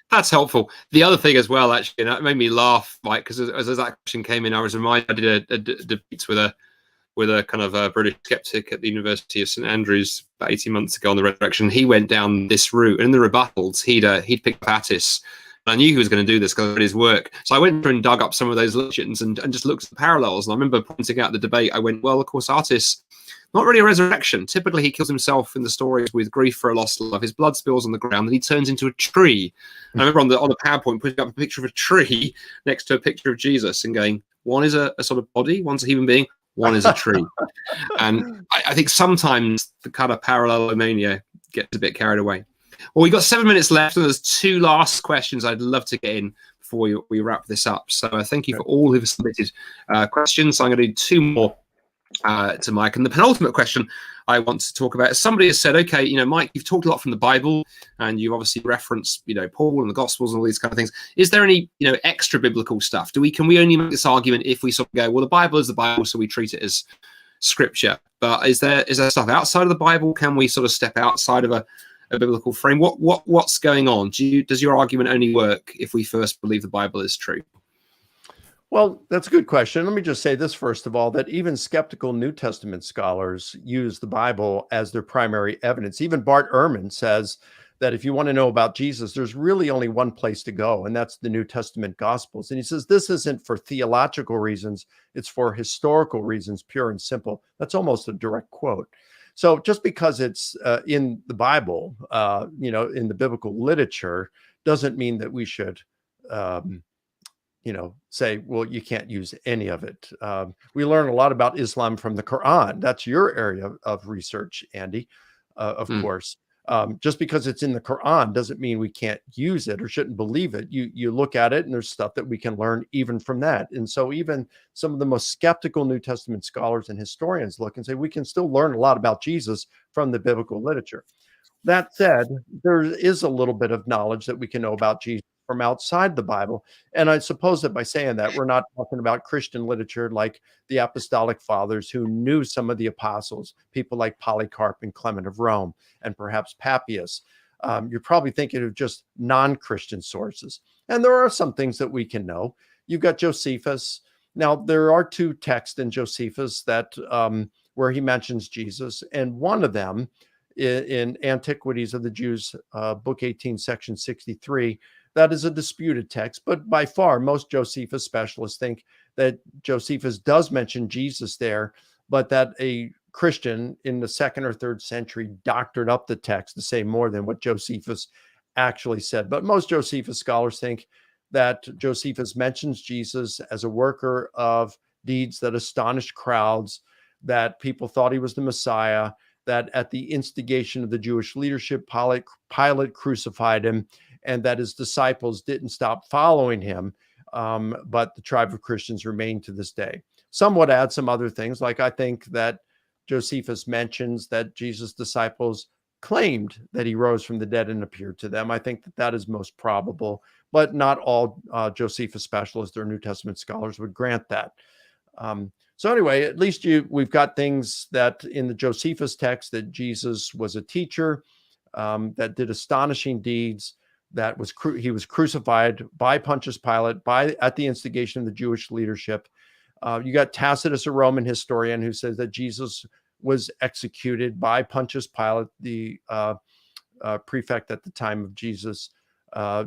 That's helpful. The other thing as well, actually, and that made me laugh, Mike, because as that question came in, I was reminded I did a debate with a kind of a British skeptic at the University of St Andrews about 18 months ago on the resurrection. He went down this route, and in the rebuttals, he'd picked up Attis. I knew he was going to do this because I read his work. So I went through and dug up some of those legends and just looked at the parallels. And I remember pointing out the debate. I went, well, of course, Attis, not really a resurrection. Typically, he kills himself in the stories with grief for a lost love. His blood spills on the ground, and he turns into a tree. And I remember on the PowerPoint putting up a picture of a tree next to a picture of Jesus and going, one is a sort of body, one's a human being, one is a tree. And I think sometimes the kind of parallelomania gets a bit carried away. Well, we've got 7 minutes left, and there's two last questions I'd love to get in before we wrap this up. So thank you for all who've submitted questions. So I'm going to do two more to Mike. And the penultimate question I want to talk about is somebody has said, okay, Mike, you've talked a lot from the Bible, and you've obviously referenced, Paul and the Gospels and all these kind of things. Is there any, extra biblical stuff? Can we only make this argument if we sort of go, well, the Bible is the Bible, so we treat it as scripture? But is there stuff outside of the Bible? Can we sort of step outside of a biblical frame? What's going on? Does your argument only work if we first believe the Bible is true? Well, that's a good question. Let me just say this, first of all, that even skeptical New Testament scholars use the Bible as their primary evidence. Even Bart Ehrman says that if you want to know about Jesus, there's really only one place to go, and that's the New Testament Gospels. And he says this isn't for theological reasons, it's for historical reasons, pure and simple. That's almost a direct quote. So just because it's in the Bible, in the biblical literature, doesn't mean that we should, say, well, you can't use any of it. We learn a lot about Islam from the Quran. That's your area of research, Andy, of course. Just because it's in the Quran doesn't mean we can't use it or shouldn't believe it. You look at it and there's stuff that we can learn even from that. And so even some of the most skeptical New Testament scholars and historians look and say, we can still learn a lot about Jesus from the biblical literature. That said, there is a little bit of knowledge that we can know about Jesus from outside the Bible. And I suppose that by saying that, we're not talking about Christian literature like the Apostolic Fathers who knew some of the apostles, people like Polycarp and Clement of Rome, and perhaps Papias. You're probably thinking of just non-Christian sources. And there are some things that we can know. You've got Josephus. Now, there are two texts in Josephus that where he mentions Jesus, and one of them in Antiquities of the Jews, Book 18, Section 63, that is a disputed text, but by far most Josephus specialists think that Josephus does mention Jesus there, but that a Christian in the 2nd or 3rd century doctored up the text to say more than what Josephus actually said. But most Josephus scholars think that Josephus mentions Jesus as a worker of deeds that astonished crowds, that people thought he was the Messiah, that at the instigation of the Jewish leadership, Pilate crucified him, and that his disciples didn't stop following him, but the tribe of Christians remained to this day. Some would add some other things, like I think that Josephus mentions that Jesus' disciples claimed that he rose from the dead and appeared to them. I think that that is most probable, but not all Josephus specialists or New Testament scholars would grant that. So anyway, at least we've got things that in the Josephus text that Jesus was a teacher, that did astonishing deeds, that he was crucified by Pontius Pilate at the instigation of the Jewish leadership. You got Tacitus, a Roman historian, who says that Jesus was executed by Pontius Pilate, the prefect at the time of Jesus,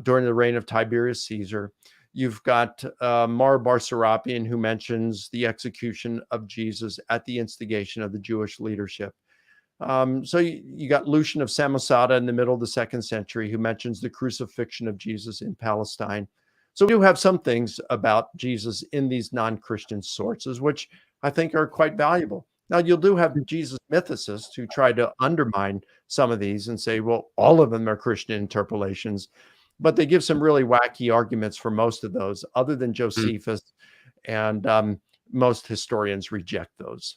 during the reign of Tiberius Caesar. You've got Mar Bar Serapion, who mentions the execution of Jesus at the instigation of the Jewish leadership. So you got Lucian of Samosata in the middle of the 2nd century, who mentions the crucifixion of Jesus in Palestine. So we do have some things about Jesus in these non-Christian sources, which I think are quite valuable. Now, you do have Jesus mythicists who try to undermine some of these and say, well, all of them are Christian interpolations. But they give some really wacky arguments for most of those, other than Josephus, and most historians reject those.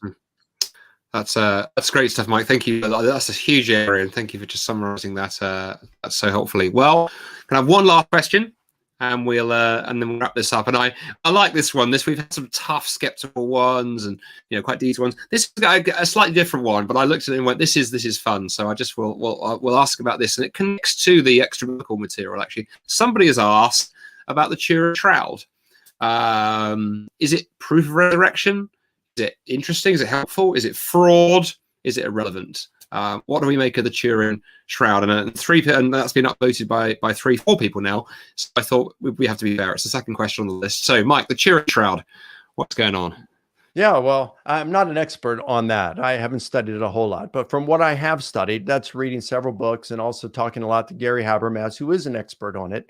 That's great stuff, Mike. Thank you. That's a huge area, and thank you for just summarising that so helpfully. Well, can I have one last question, and then we'll wrap this up. And I like this one. We've had some tough skeptical ones, and quite deep ones. This is a slightly different one, but I looked at it and went, "This is fun." So I just will ask about this, and it connects to the extra biblical material. Actually, somebody has asked about the Turin Shroud. Is it proof of resurrection? Is it interesting? Is it helpful? Is it fraud? Is it irrelevant? What do we make of the Turin Shroud? And that's been upvoted by 3-4 people now. So I thought we have to be fair. It's the second question on the list. So, Mike, the Turin Shroud, what's going on? Yeah, well, I'm not an expert on that. I haven't studied it a whole lot, but from what I have studied, that's reading several books and also talking a lot to Gary Habermas, who is an expert on it,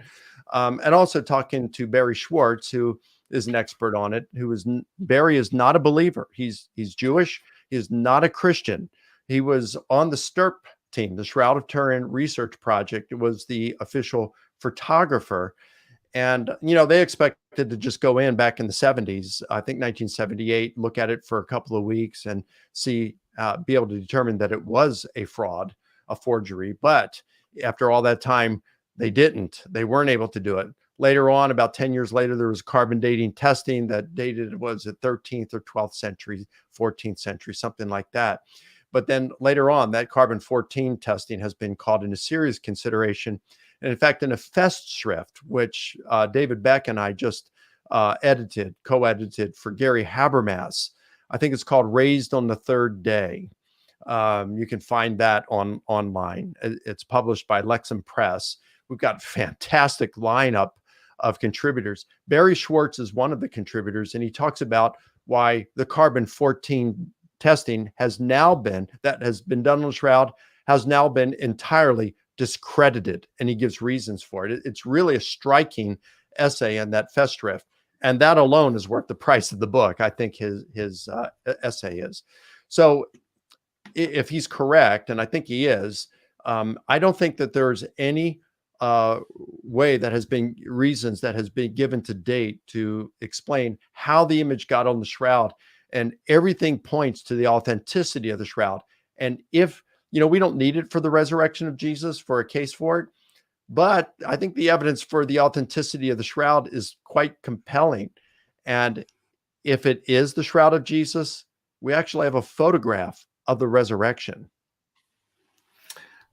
and also talking to Barry Schwartz, who is an expert on it. Barry is not a believer. He's Jewish. He is not a Christian. He was on the STURP team, the Shroud of Turin Research Project. It was the official photographer. And, they expected to just go in back in the 70s, I think 1978, look at it for a couple of weeks and be able to determine that it was a fraud, a forgery. But after all that time, they didn't. They weren't able to do it. Later on, about 10 years later, there was carbon dating testing that dated, was it 13th or 12th century, 14th century, something like that. But then later on, that carbon-14 testing has been called into serious consideration. And in fact, in a Festschrift, which David Beck and I just co-edited for Gary Habermas, I think it's called Raised on the Third Day. You can find that online. It's published by Lexham Press. We've got a fantastic lineup of contributors. Barry Schwartz is one of the contributors, and he talks about why the carbon-14 testing has been done on the Shroud, has now been entirely discredited, and he gives reasons for it. It's really a striking essay in that Festschrift, and that alone is worth the price of the book. I think his essay is. So if he's correct, and I think he is, I don't think that there's any way that has been given to date to explain how the image got on the Shroud, and everything points to the authenticity of the Shroud. And if we don't need it for the resurrection of Jesus for a case for it, But I think the evidence for the authenticity of the shroud is quite compelling. And if it is the shroud of Jesus, we actually have a photograph of the resurrection.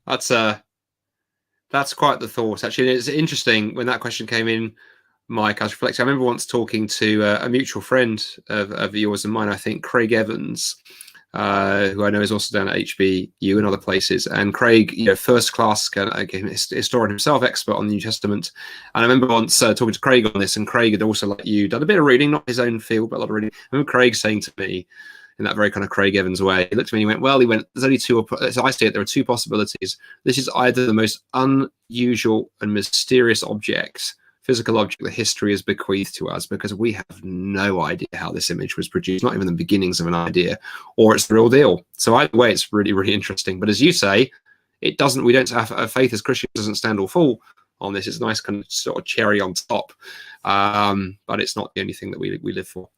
That's quite the thought, actually. It's interesting when that question came in, Mike. I was reflecting. I remember once talking to a mutual friend of yours and mine, I think Craig Evans, who I know is also down at HBU and other places. And Craig, first class historian himself, expert on the New Testament. And I remember once talking to Craig on this, and Craig had also, like you, done a bit of reading, not his own field, but a lot of reading. I remember Craig saying to me, in that very kind of Craig Evans way, he looked at me and he went, there's only two, as I see it, there are two possibilities. This is either the most unusual and mysterious physical object that history has bequeathed to us, because we have no idea how this image was produced, not even the beginnings of an idea, or it's the real deal. So either way, it's really, really interesting. But as you say, we don't have a faith as Christians doesn't stand or fall on this. It's a nice kind of sort of cherry on top, but it's not the only thing that we live for.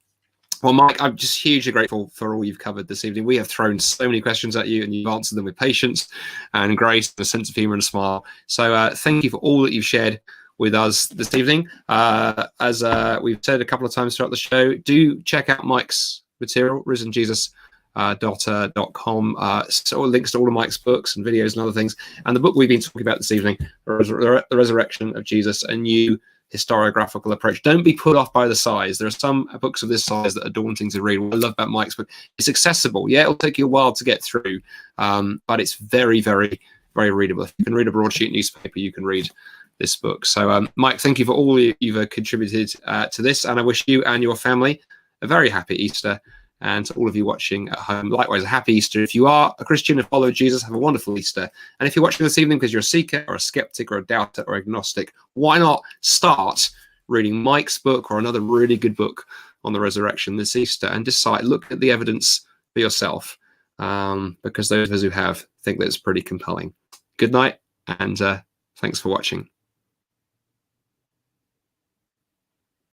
Well, Mike, I'm just hugely grateful for all you've covered this evening. We have thrown so many questions at you, and you've answered them with patience and grace, and a sense of humor and a smile. So thank you for all that you've shared with us this evening. As we've said a couple of times throughout the show, do check out Mike's material, risenjesus.com. So links to all of Mike's books and videos and other things. And the book we've been talking about this evening, The Resurrection of Jesus, a new historiographical approach. Don't be put off by the size. There are some books of this size that are daunting to read. What I love about Mike's book, it's accessible. Yeah, it'll take you a while to get through, but it's very, very, very readable. If you can read a broadsheet newspaper, you can read this book. So, Mike, thank you for all you've contributed to this, and I wish you and your family a very happy Easter. And to all of you watching at home, likewise, a happy Easter. If you are a Christian and follow Jesus, have a wonderful Easter. And if you're watching this evening because you're a seeker or a skeptic or a doubter or agnostic, why not start reading Mike's book or another really good book on the resurrection this Easter and decide, look at the evidence for yourself, because those of us who have think that it's pretty compelling. Good night, and thanks for watching.